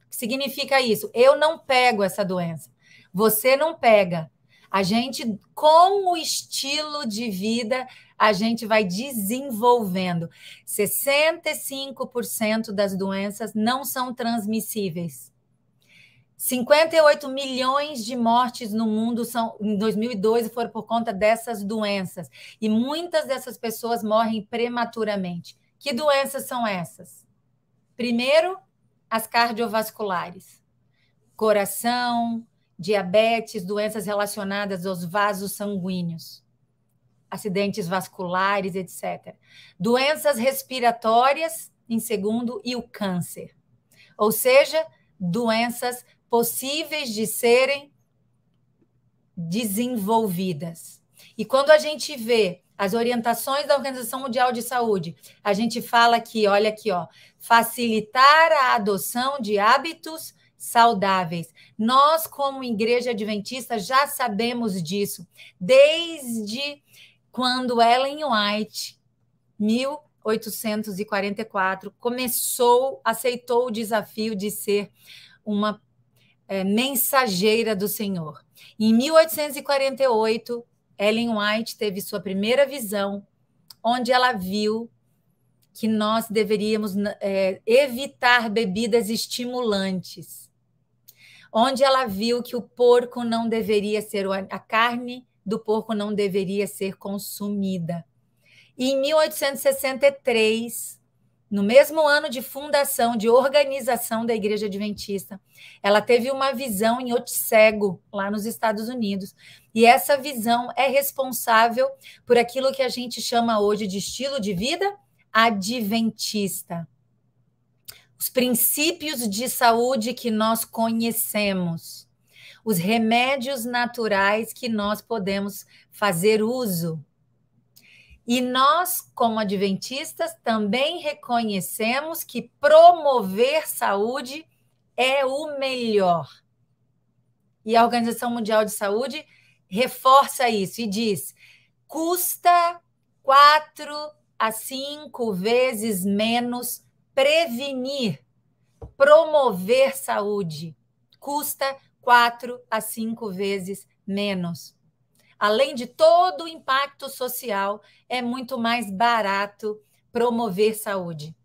O que significa isso? Eu não pego essa doença. Você não pega. A gente, com o estilo de vida, a gente vai desenvolvendo. 65% das doenças não são transmissíveis. 58 milhões de mortes no mundo em 2012 foram por conta dessas doenças. E muitas dessas pessoas morrem prematuramente. Que doenças são essas? Primeiro, as cardiovasculares. Coração, diabetes, doenças relacionadas aos vasos sanguíneos. Acidentes vasculares, etc. Doenças respiratórias, em segundo, e o câncer. Ou seja, doenças possíveis de serem desenvolvidas. E quando a gente vê as orientações da Organização Mundial de Saúde, a gente fala aqui, olha aqui, ó, facilitar a adoção de hábitos saudáveis. Nós, como Igreja Adventista, já sabemos disso, desde quando Ellen White, 1844, aceitou o desafio de ser uma mensageira do Senhor. Em 1848, Ellen White teve sua primeira visão, onde ela viu que nós deveríamos evitar bebidas estimulantes, onde ela viu que o porco não deveria ser, a carne do porco não deveria ser consumida. E em 1863, no mesmo ano de fundação, de organização da Igreja Adventista, ela teve uma visão em Otsego, lá nos Estados Unidos. E essa visão é responsável por aquilo que a gente chama hoje de estilo de vida adventista. Os princípios de saúde que nós conhecemos. os remédios naturais que nós podemos fazer uso. E nós, como adventistas, também reconhecemos que promover saúde é o melhor. E a Organização Mundial de Saúde reforça isso e diz: custa 4 a 5 vezes menos prevenir, promover saúde. Custa 4 a 5 vezes menos. Além de todo o impacto social, é muito mais barato promover saúde.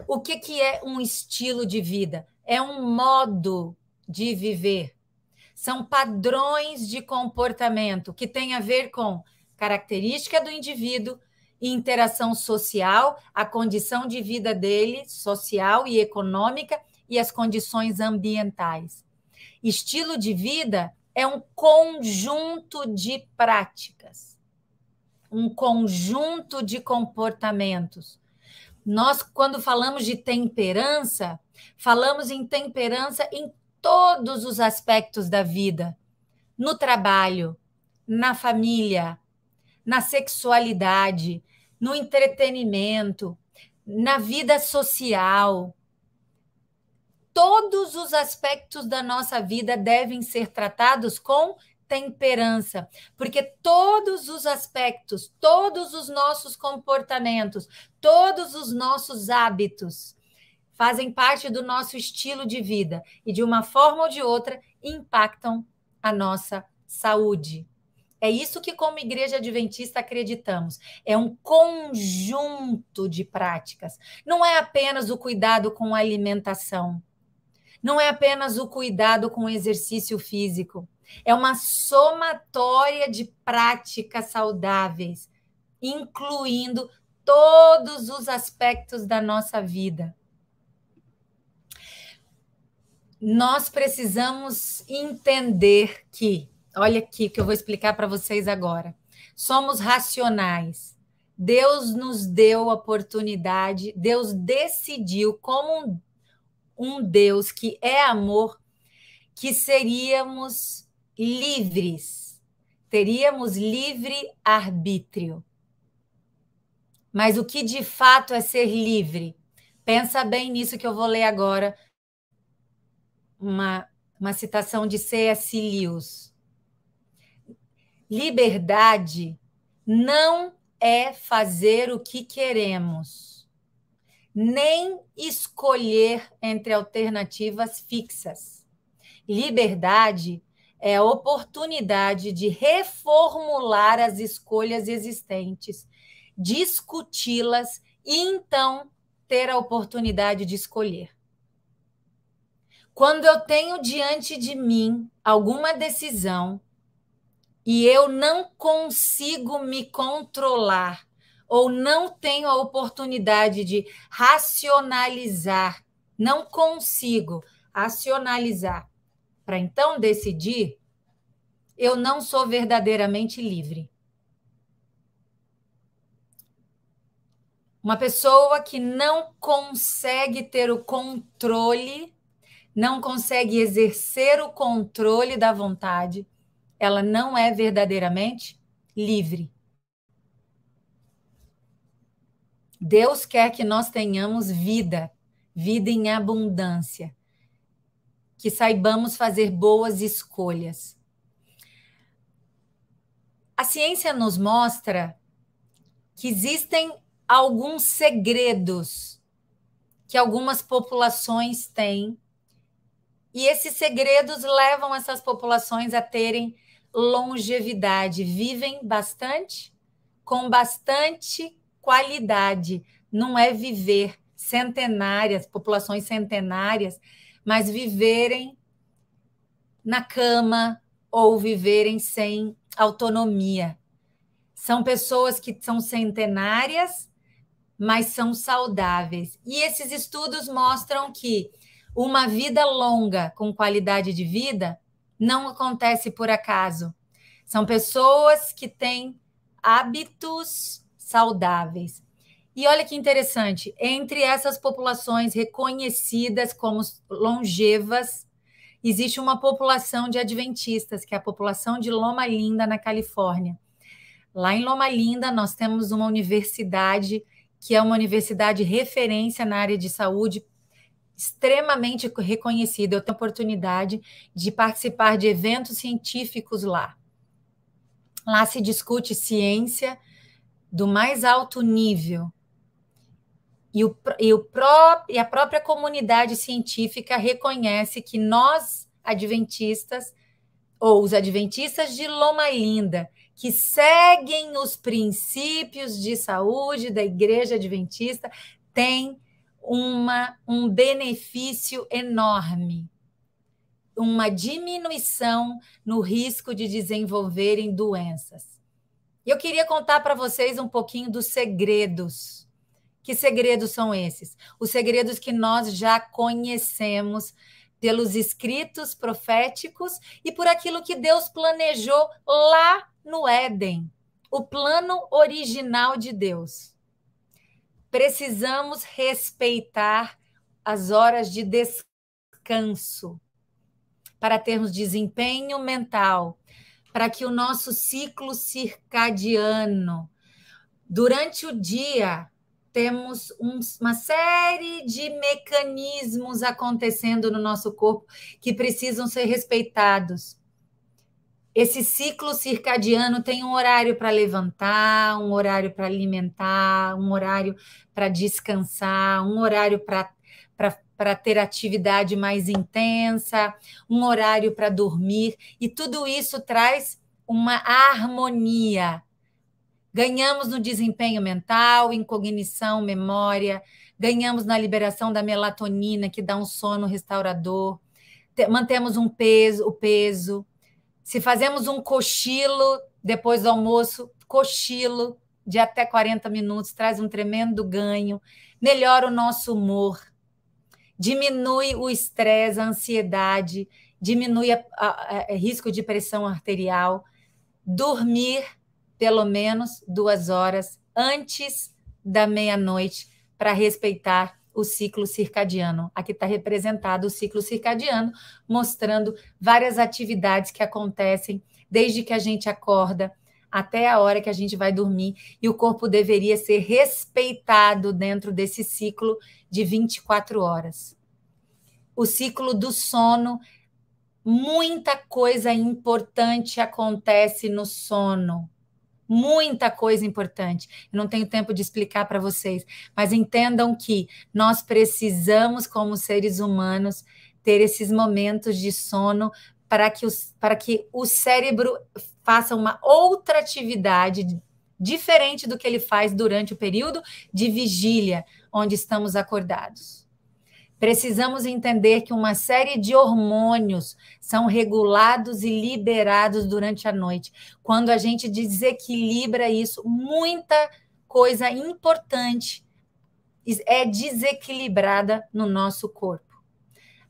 O que é um estilo de vida? É um modo de viver. São padrões de comportamento que têm a ver com característica do indivíduo, interação social, a condição de vida dele, social e econômica, e as condições ambientais. Estilo de vida é um conjunto de práticas, um conjunto de comportamentos. Nós, quando falamos de temperança, falamos em temperança em todos os aspectos da vida, no trabalho, na família, na sexualidade, no entretenimento, na vida social. Todos os aspectos da nossa vida devem ser tratados com temperança, porque todos os aspectos, todos os nossos comportamentos, todos os nossos hábitos fazem parte do nosso estilo de vida e, de uma forma ou de outra, impactam a nossa saúde. É isso que, como Igreja Adventista, acreditamos. É um conjunto de práticas. Não é apenas o cuidado com a alimentação. Não é apenas o cuidado com o exercício físico. É uma somatória de práticas saudáveis, incluindo todos os aspectos da nossa vida. Nós precisamos entender que, olha aqui o que eu vou explicar para vocês agora. Somos racionais. Deus nos deu a oportunidade, Deus decidiu, como um Deus que é amor, que seríamos livres, teríamos livre arbítrio. Mas o que de fato é ser livre? Pensa bem nisso que eu vou ler agora, uma citação de C.S. Lewis. Liberdade não é fazer o que queremos, nem escolher entre alternativas fixas. Liberdade é a oportunidade de reformular as escolhas existentes, discuti-las e então ter a oportunidade de escolher. Quando eu tenho diante de mim alguma decisão e eu não consigo me controlar, ou não tenho a oportunidade de racionalizar, não consigo racionalizar para então decidir, eu não sou verdadeiramente livre. Uma pessoa que não consegue ter o controle, não consegue exercer o controle da vontade, ela não é verdadeiramente livre. Deus quer que nós tenhamos vida, vida em abundância, que saibamos fazer boas escolhas. A ciência nos mostra que existem alguns segredos que algumas populações têm, e esses segredos levam essas populações a terem longevidade, vivem bastante, com bastante qualidade. Não é viver centenárias, populações centenárias, mas viverem na cama ou viverem sem autonomia. São pessoas que são centenárias, mas são saudáveis. E esses estudos mostram que uma vida longa com qualidade de vida não acontece por acaso. São pessoas que têm hábitos saudáveis. E olha que interessante, entre essas populações reconhecidas como longevas, existe uma população de adventistas, que é a população de Loma Linda, na Califórnia. Lá em Loma Linda, nós temos uma universidade, que é uma universidade referência na área de saúde, extremamente reconhecida. Eu tenho a oportunidade de participar de eventos científicos lá. Lá se discute ciência do mais alto nível. E a própria comunidade científica reconhece que nós, adventistas, ou os adventistas de Loma Linda, que seguem os princípios de saúde da Igreja Adventista, têm um benefício enorme, uma diminuição no risco de desenvolverem doenças. Eu queria contar para vocês um pouquinho dos segredos. Que segredos são esses? Os segredos que nós já conhecemos pelos escritos proféticos e por aquilo que Deus planejou lá no Éden, o plano original de Deus. Precisamos respeitar as horas de descanso para termos desempenho mental, para que o nosso ciclo circadiano, durante o dia, temos uma série de mecanismos acontecendo no nosso corpo que precisam ser respeitados. Esse ciclo circadiano tem um horário para levantar, um horário para alimentar, um horário para descansar, um horário para ter atividade mais intensa, um horário para dormir, e tudo isso traz uma harmonia. Ganhamos no desempenho mental, em cognição, memória, ganhamos na liberação da melatonina, que dá um sono restaurador, mantemos o peso. Se fazemos um cochilo depois do almoço, cochilo de até 40 minutos, traz um tremendo ganho, melhora o nosso humor, diminui o estresse, a ansiedade, diminui o risco de pressão arterial. Dormir pelo menos 2 horas antes da meia-noite para respeitar o ciclo circadiano. Aqui está representado o ciclo circadiano, mostrando várias atividades que acontecem desde que a gente acorda até a hora que a gente vai dormir, e o corpo deveria ser respeitado dentro desse ciclo de 24 horas. O ciclo do sono, muita coisa importante acontece no sono. Muita coisa importante. Eu não tenho tempo de explicar para vocês, mas entendam que nós precisamos, como seres humanos, ter esses momentos de sono para que o cérebro faça uma outra atividade diferente do que ele faz durante o período de vigília, onde estamos acordados. Precisamos entender que uma série de hormônios são regulados e liberados durante a noite. Quando a gente desequilibra isso, muita coisa importante é desequilibrada no nosso corpo.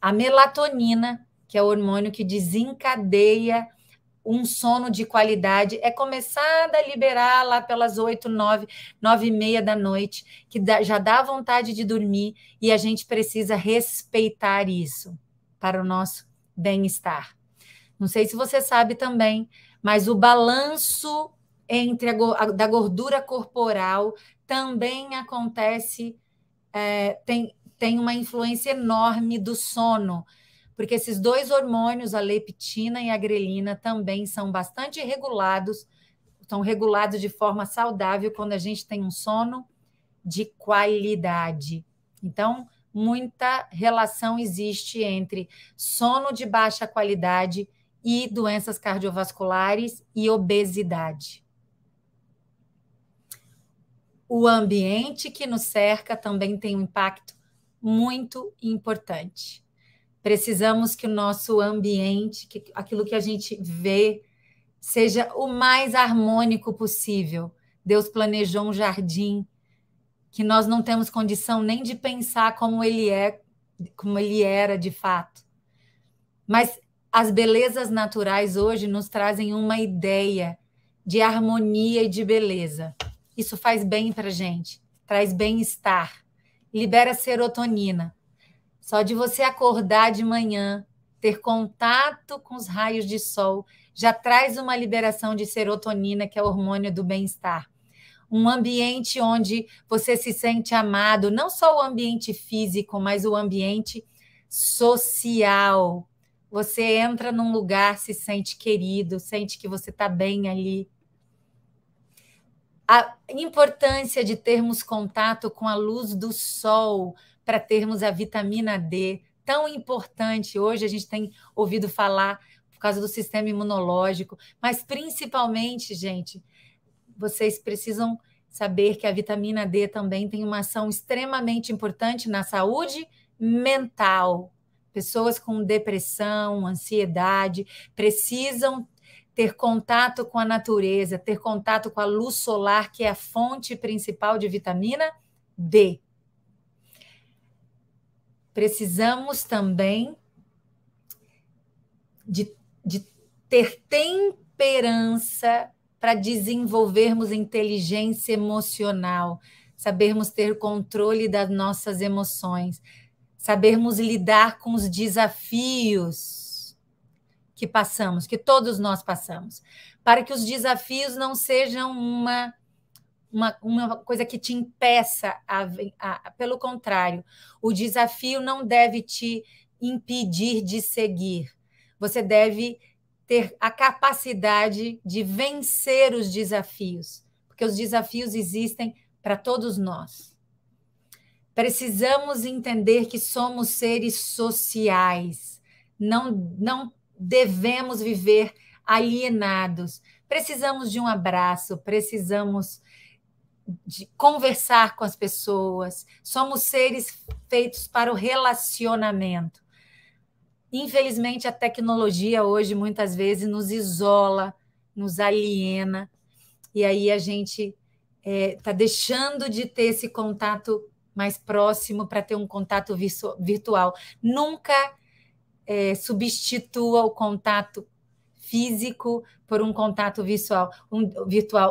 A melatonina, que é o hormônio que desencadeia um sono de qualidade, é começada a liberar lá pelas 8, 9, 9h30 da noite, que já dá vontade de dormir, e a gente precisa respeitar isso para o nosso bem-estar. Não sei se você sabe também, mas o balanço da gordura corporal também acontece, tem uma influência enorme do sono, porque esses 2 hormônios, a leptina e a grelina, também são bastante regulados, são regulados de forma saudável quando a gente tem um sono de qualidade. Então, muita relação existe entre sono de baixa qualidade e doenças cardiovasculares e obesidade. O ambiente que nos cerca também tem um impacto muito importante. Precisamos que o nosso ambiente, que aquilo que a gente vê, seja o mais harmônico possível. Deus planejou um jardim que nós não temos condição nem de pensar como ele era de fato. Mas as belezas naturais hoje nos trazem uma ideia de harmonia e de beleza. Isso faz bem para a gente, traz bem-estar, libera serotonina. Só de você acordar de manhã ter contato com os raios de sol já traz uma liberação de serotonina, que é o hormônio do bem-estar. Um ambiente onde você se sente amado, não só o ambiente físico, mas o ambiente social. Você entra num lugar, se sente querido, sente que você está bem ali. A importância de termos contato com a luz do sol para termos a vitamina D, tão importante. Hoje a gente tem ouvido falar por causa do sistema imunológico, mas principalmente, gente, vocês precisam saber que a vitamina D também tem uma ação extremamente importante na saúde mental. Pessoas com depressão, ansiedade, precisam ter contato com a natureza, ter contato com a luz solar, que é a fonte principal de vitamina D. Precisamos também de ter temperança para desenvolvermos inteligência emocional, sabermos ter controle das nossas emoções, sabermos lidar com os desafios que passamos, que todos nós passamos, para que os desafios não sejam uma coisa que te impeça, pelo contrário, o desafio não deve te impedir de seguir. Você deve ter a capacidade de vencer os desafios, porque os desafios existem para todos nós. Precisamos entender que somos seres sociais, não devemos viver alienados. Precisamos de um abraço, precisamos de conversar com as pessoas. Somos seres feitos para o relacionamento. Infelizmente, a tecnologia hoje muitas vezes nos isola, nos aliena, e aí a gente está deixando de ter esse contato mais próximo para ter um contato virtual. Nunca substitua o contato físico por um contato virtual.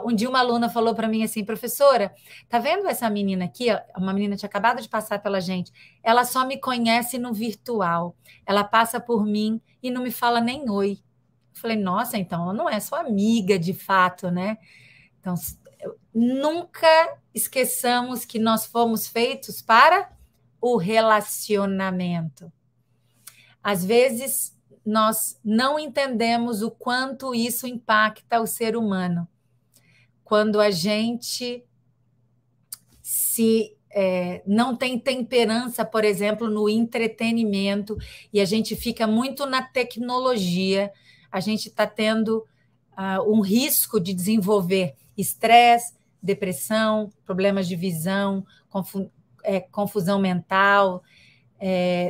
Um dia uma aluna falou para mim assim: professora, tá vendo essa menina aqui? Uma menina tinha acabado de passar pela gente. Ela só me conhece no virtual. Ela passa por mim e não me fala nem oi. Eu falei: nossa, então ela não é sua amiga de fato, né? Então, nunca esqueçamos que nós fomos feitos para o relacionamento. Às vezes, nós não entendemos o quanto isso impacta o ser humano. Quando a gente não tem temperança, por exemplo, no entretenimento, e a gente fica muito na tecnologia, a gente está tendo um risco de desenvolver estresse, depressão, problemas de visão, confusão mental,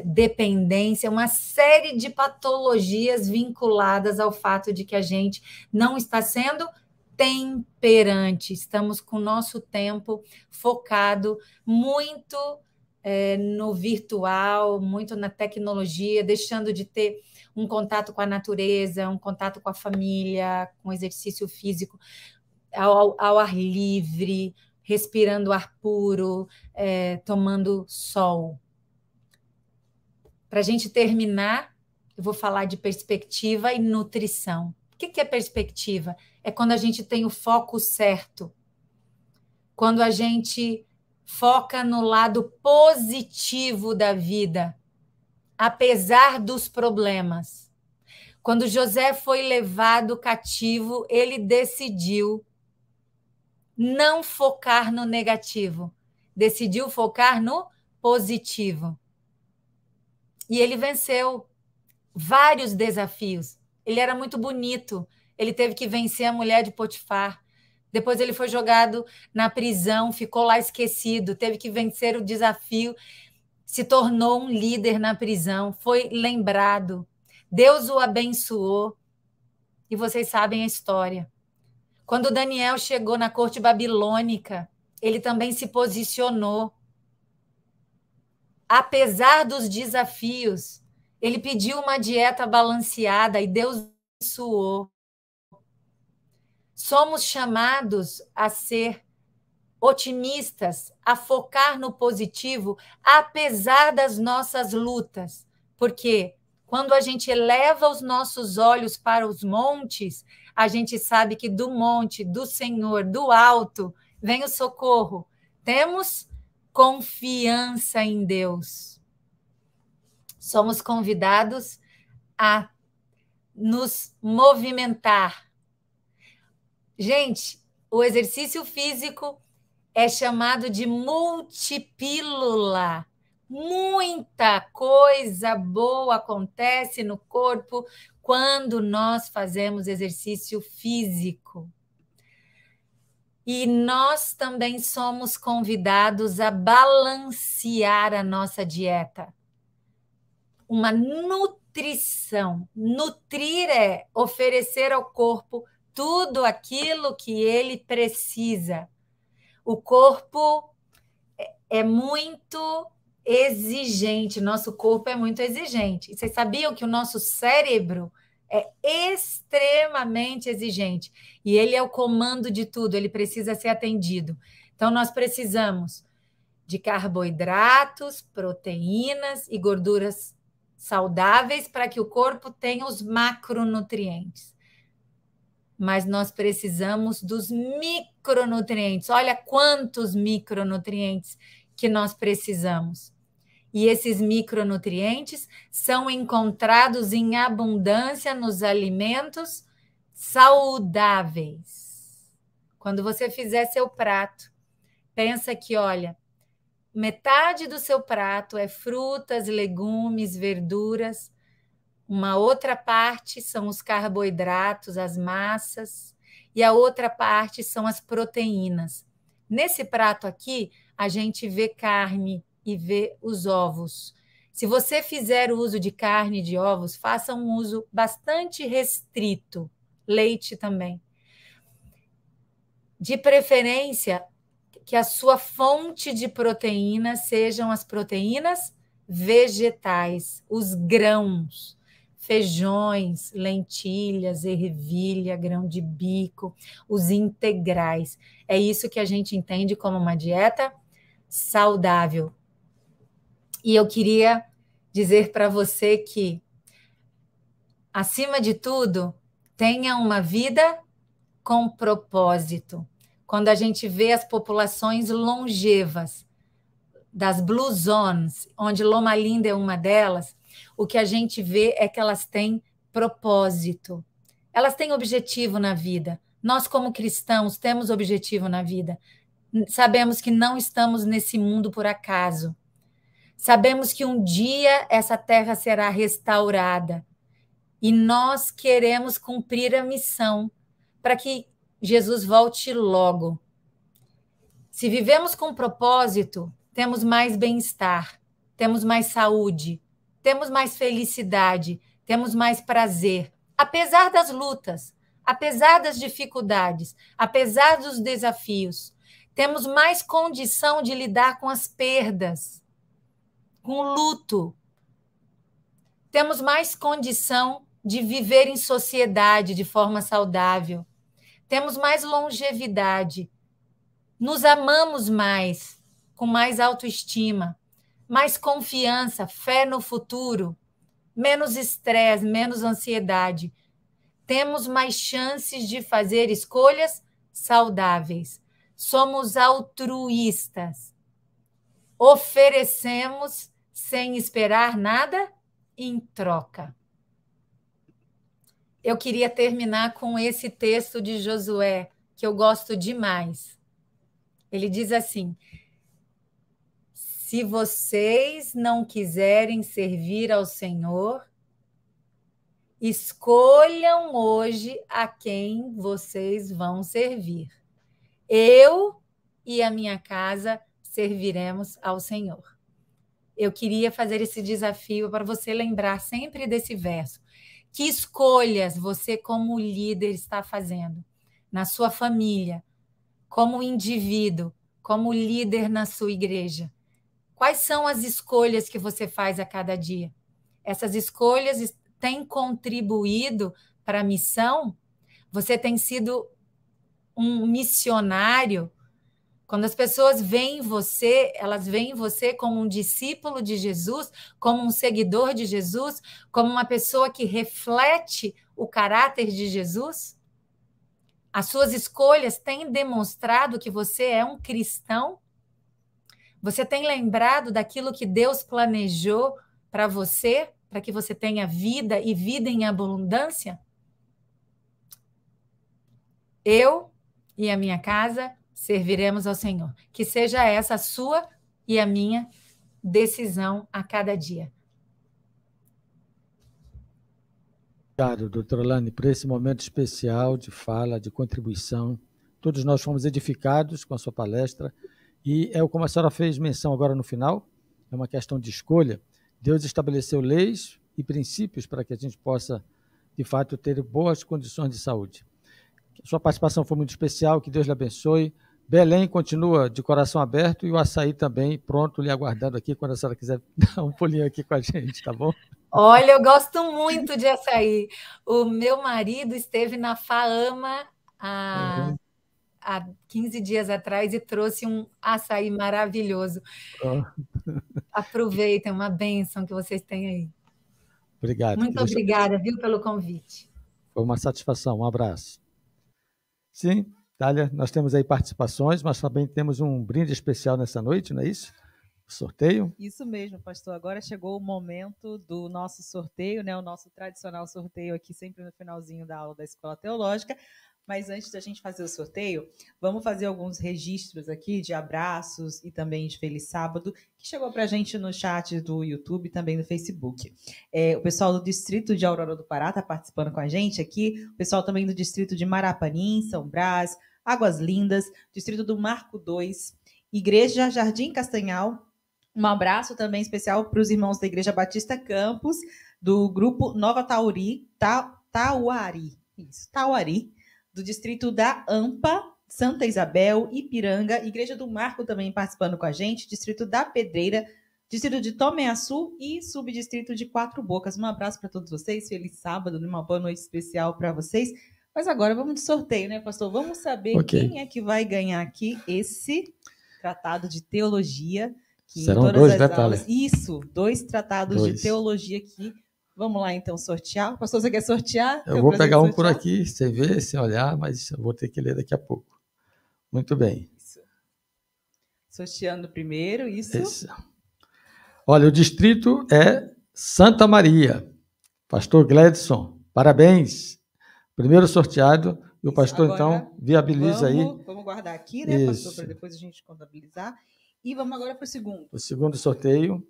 dependência, uma série de patologias vinculadas ao fato de que a gente não está sendo temperante, estamos com o nosso tempo focado muito no virtual, muito na tecnologia, deixando de ter um contato com a natureza, um contato com a família, com exercício físico ao ar livre, respirando ar puro, tomando sol. Para a gente terminar, eu vou falar de perspectiva e nutrição. O que é perspectiva? É quando a gente tem o foco certo, quando a gente foca no lado positivo da vida, apesar dos problemas. Quando José foi levado cativo, ele decidiu não focar no negativo, decidiu focar no positivo. E ele venceu vários desafios. Ele era muito bonito, ele teve que vencer a mulher de Potifar. Depois ele foi jogado na prisão, ficou lá esquecido, teve que vencer o desafio, se tornou um líder na prisão, foi lembrado. Deus o abençoou. E vocês sabem a história. Quando Daniel chegou na corte babilônica, ele também se posicionou. Apesar dos desafios, ele pediu uma dieta balanceada e Deus abençoou. Somos chamados a ser otimistas, a focar no positivo, apesar das nossas lutas. Porque Quando a gente eleva os nossos olhos para os montes, a gente sabe que do monte, do Senhor, do alto, vem o socorro. Temos confiança em Deus. Somos convidados a nos movimentar. Gente, o exercício físico é chamado de multipílula. Muita coisa boa acontece no corpo quando nós fazemos exercício físico. E nós também somos convidados a balancear a nossa dieta. Uma nutrição. Nutrir é oferecer ao corpo tudo aquilo que ele precisa. O corpo é muito exigente, nosso corpo é muito exigente. E vocês sabiam que o nosso cérebro é extremamente exigente e ele é o comando de tudo, ele precisa ser atendido. Então, nós precisamos de carboidratos, proteínas e gorduras saudáveis para que o corpo tenha os macronutrientes. Mas nós precisamos dos micronutrientes. Olha quantos micronutrientes que nós precisamos. E esses micronutrientes são encontrados em abundância nos alimentos saudáveis. Quando você fizer seu prato, pensa que, olha, metade do seu prato é frutas, legumes, verduras. Uma outra parte são os carboidratos, as massas, e a outra parte são as proteínas. Nesse prato aqui, a gente vê carne e vê os ovos. Se você fizer o uso de carne e de ovos, faça um uso bastante restrito. Leite também. De preferência, que a sua fonte de proteína sejam as proteínas vegetais, os grãos. Feijões, lentilhas, ervilha, grão de bico, os integrais. É isso que a gente entende como uma dieta saudável. E eu queria dizer para você que, acima de tudo, tenha uma vida com propósito. Quando a gente vê as populações longevas, das Blue Zones, onde Loma Linda é uma delas, o que a gente vê é que elas têm propósito. Elas têm objetivo na vida. Nós, como cristãos, temos objetivo na vida. Sabemos que não estamos nesse mundo por acaso. Sabemos que um dia essa terra será restaurada. E nós queremos cumprir a missão para que Jesus volte logo. Se vivemos com propósito, temos mais bem-estar, temos mais saúde, temos mais felicidade, temos mais prazer, apesar das lutas, apesar das dificuldades, apesar dos desafios. Temos mais condição de lidar com as perdas, com o luto. Temos mais condição de viver em sociedade de forma saudável. Temos mais longevidade. Nos amamos mais, com mais autoestima, mais confiança, fé no futuro, menos estresse, menos ansiedade. Temos mais chances de fazer escolhas saudáveis. Somos altruístas. Oferecemos sem esperar nada em troca. Eu queria terminar com esse texto de Josué, que eu gosto demais. Ele diz assim: se vocês não quiserem servir ao Senhor, escolham hoje a quem vocês vão servir. Eu e a minha casa serviremos ao Senhor. Eu queria fazer esse desafio para você lembrar sempre desse verso. Que escolhas você, como líder, está fazendo na sua família, como indivíduo, como líder na sua igreja? Quais são as escolhas que você faz a cada dia? Essas escolhas têm contribuído para a missão? Você tem sido um missionário Quando as pessoas veem você, elas veem você como um discípulo de Jesus, como um seguidor de Jesus, como uma pessoa que reflete o caráter de Jesus. As suas escolhas têm demonstrado que você é um cristão. Você tem lembrado daquilo que Deus planejou para você, para que você tenha vida e vida em abundância? Eu e a minha casa serviremos ao Senhor. Que seja essa a sua e a minha decisão a cada dia. Obrigado, doutora Lani, por esse momento especial de fala, de contribuição. Todos nós fomos edificados com a sua palestra e como a senhora fez menção agora no final, é uma questão de escolha. Deus estabeleceu leis e princípios para que a gente possa, de fato, ter boas condições de saúde. Sua participação foi muito especial, que Deus lhe abençoe. Belém continua de coração aberto e o açaí também pronto, lhe aguardando aqui, quando a senhora quiser dar um pulinho aqui com a gente, tá bom? Olha, eu gosto muito de açaí. O meu marido esteve na FAAMA há 15 dias atrás e trouxe um açaí maravilhoso. Aproveitem, uma bênção que vocês têm aí. Obrigado. Muito obrigada, viu, pelo convite. Foi uma satisfação, um abraço. Sim, Thalia, nós temos aí participações, mas também temos um brinde especial nessa noite, não é isso? O sorteio? Isso mesmo, pastor. Agora chegou o momento do nosso sorteio, né? O nosso tradicional sorteio aqui, sempre no finalzinho da aula da Escola Teológica. Mas antes da gente fazer o sorteio, vamos fazer alguns registros aqui de abraços e também de Feliz Sábado, que chegou para a gente no chat do YouTube e também no Facebook. O pessoal do Distrito de Aurora do Pará está participando com a gente aqui, o pessoal também do Distrito de Marapanim, São Brás, Águas Lindas, Distrito do Marco 2, Igreja Jardim Castanhal. Um abraço também especial para os irmãos da Igreja Batista Campos, do grupo Nova Tauari, do distrito da AMPA, Santa Isabel, Ipiranga, Igreja do Marco também participando com a gente, distrito da Pedreira, distrito de Tomeaçu e subdistrito de Quatro Bocas. Um abraço para todos vocês, feliz sábado, uma boa noite especial para vocês. Mas agora vamos de sorteio, né, pastor? Vamos saber quem é que vai ganhar aqui esse tratado de teologia. Que serão dois detalhes. Isso, 2 tratados de teologia aqui. Vamos lá, então, sortear. Pastor, você quer sortear? Eu vou pegar um por aqui, sem ver, sem olhar, mas eu vou ter que ler daqui a pouco. Muito bem. Isso. Sorteando primeiro, isso. Olha, o distrito é Santa Maria. Pastor Gledson, parabéns. Primeiro sorteado. E o pastor, agora, então, viabiliza aí. Vamos guardar aqui, né, pastor, para depois a gente contabilizar. E vamos agora para o segundo. O segundo sorteio.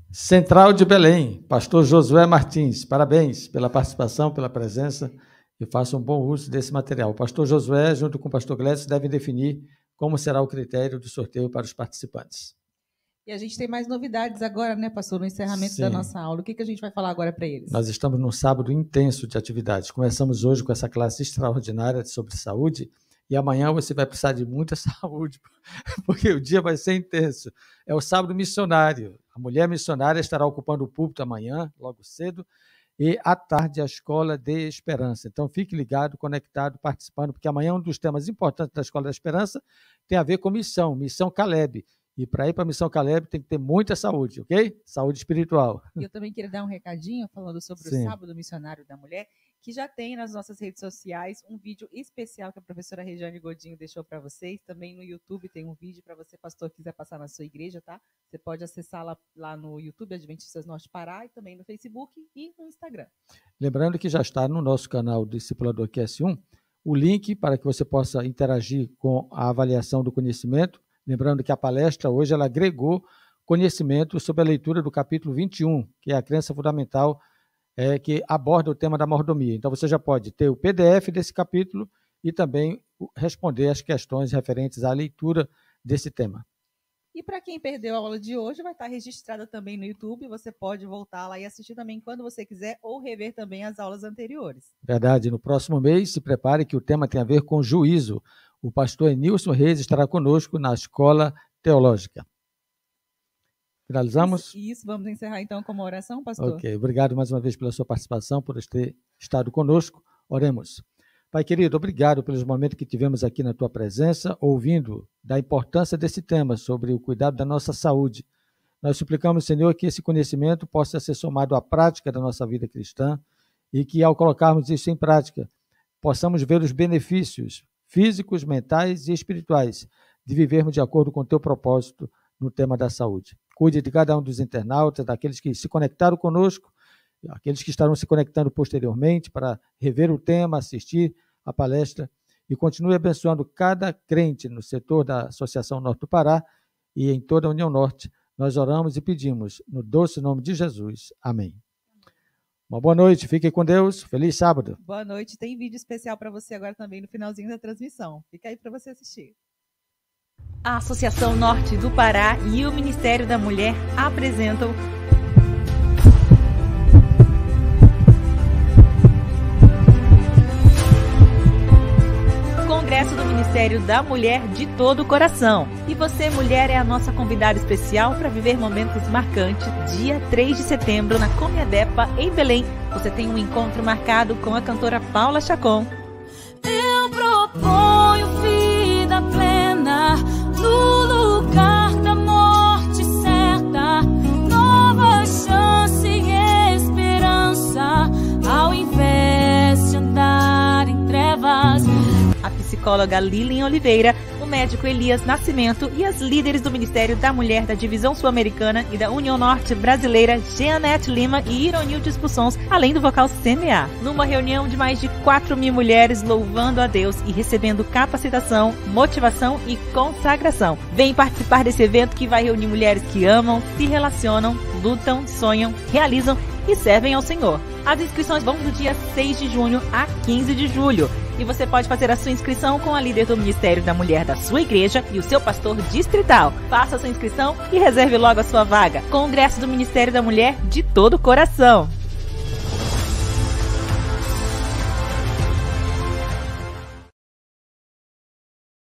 Central de Belém, pastor Josué Martins, parabéns pela participação, pela presença e faça um bom uso desse material. O pastor Josué, junto com o pastor Glécio, devem definir como será o critério do sorteio para os participantes. E a gente tem mais novidades agora, né, pastor, no encerramento da nossa aula. O que a gente vai falar agora para eles? Nós estamos num sábado intenso de atividades. Começamos hoje com essa classe extraordinária sobre saúde e amanhã você vai precisar de muita saúde, porque o dia vai ser intenso. É o sábado missionário. A mulher missionária estará ocupando o púlpito amanhã, logo cedo, e à tarde a Escola de Esperança. Então, fique ligado, conectado, participando, porque amanhã um dos temas importantes da Escola da Esperança tem a ver com missão Caleb. E para ir para a missão Caleb tem que ter muita saúde, ok? Saúde espiritual. E eu também queria dar um recadinho falando sobre o Sábado Missionário da Mulher, que já tem nas nossas redes sociais um vídeo especial que a professora Regiane Godinho deixou para vocês. Também no YouTube tem um vídeo para você, pastor, quiser passar na sua igreja, tá? Você pode acessar lá no YouTube, Adventistas Norte Pará, e também no Facebook e no Instagram. Lembrando que já está no nosso canal Discipulador QS1 o link para que você possa interagir com a avaliação do conhecimento. Lembrando que a palestra hoje ela agregou conhecimento sobre a leitura do capítulo 21, que é a crença fundamental que aborda o tema da mordomia. Então, você já pode ter o PDF desse capítulo e também responder as questões referentes à leitura desse tema. E para quem perdeu a aula de hoje, vai estar registrada também no YouTube. Você pode voltar lá e assistir também quando você quiser ou rever também as aulas anteriores. Verdade. No próximo mês, se prepare que o tema tem a ver com juízo. O pastor Enilson Reis estará conosco na Escola Teológica. Finalizamos? Isso, vamos encerrar então com uma oração, pastor? Ok, obrigado mais uma vez pela sua participação, por ter estado conosco. Oremos. Pai querido, obrigado pelos momentos que tivemos aqui na Tua presença, ouvindo da importância desse tema sobre o cuidado da nossa saúde. Nós suplicamos, Senhor, que esse conhecimento possa ser somado à prática da nossa vida cristã e que, ao colocarmos isso em prática, possamos ver os benefícios físicos, mentais e espirituais de vivermos de acordo com o Teu propósito no tema da saúde. Cuide de cada um dos internautas, daqueles que se conectaram conosco, aqueles que estarão se conectando posteriormente para rever o tema, assistir a palestra, e continue abençoando cada crente no setor da Associação Norte do Pará e em toda a União Norte. Nós oramos e pedimos no doce nome de Jesus. Amém. Uma boa noite, fiquem com Deus, feliz sábado. Boa noite, tem vídeo especial para você agora também no finalzinho da transmissão. Fica aí para você assistir. A Associação Norte do Pará e o Ministério da Mulher apresentam Congresso do Ministério da Mulher de todo o coração. E você, mulher, é a nossa convidada especial para viver momentos marcantes. Dia 3 de setembro, na Comiadepa, em Belém, você tem um encontro marcado com a cantora Paula Chacon. Eu proponho vida plena no lugar da morte certa, nova chance e esperança, ao invés de andar em trevas. A psicóloga Lilian Oliveira, o médico Elias Nascimento e as líderes do Ministério da Mulher da Divisão Sul-Americana e da União Norte Brasileira, Jeanette Lima e Ironilde Expulsões, além do vocal CMA. Numa reunião de mais de 4.000 mulheres louvando a Deus e recebendo capacitação, motivação e consagração. Vem participar desse evento que vai reunir mulheres que amam, se relacionam, lutam, sonham, realizam e servem ao Senhor. As inscrições vão do dia 6 de junho a 15 de julho. E você pode fazer a sua inscrição com a líder do Ministério da Mulher da sua igreja e o seu pastor distrital. Faça a sua inscrição e reserve logo a sua vaga. Congresso do Ministério da Mulher de todo o coração.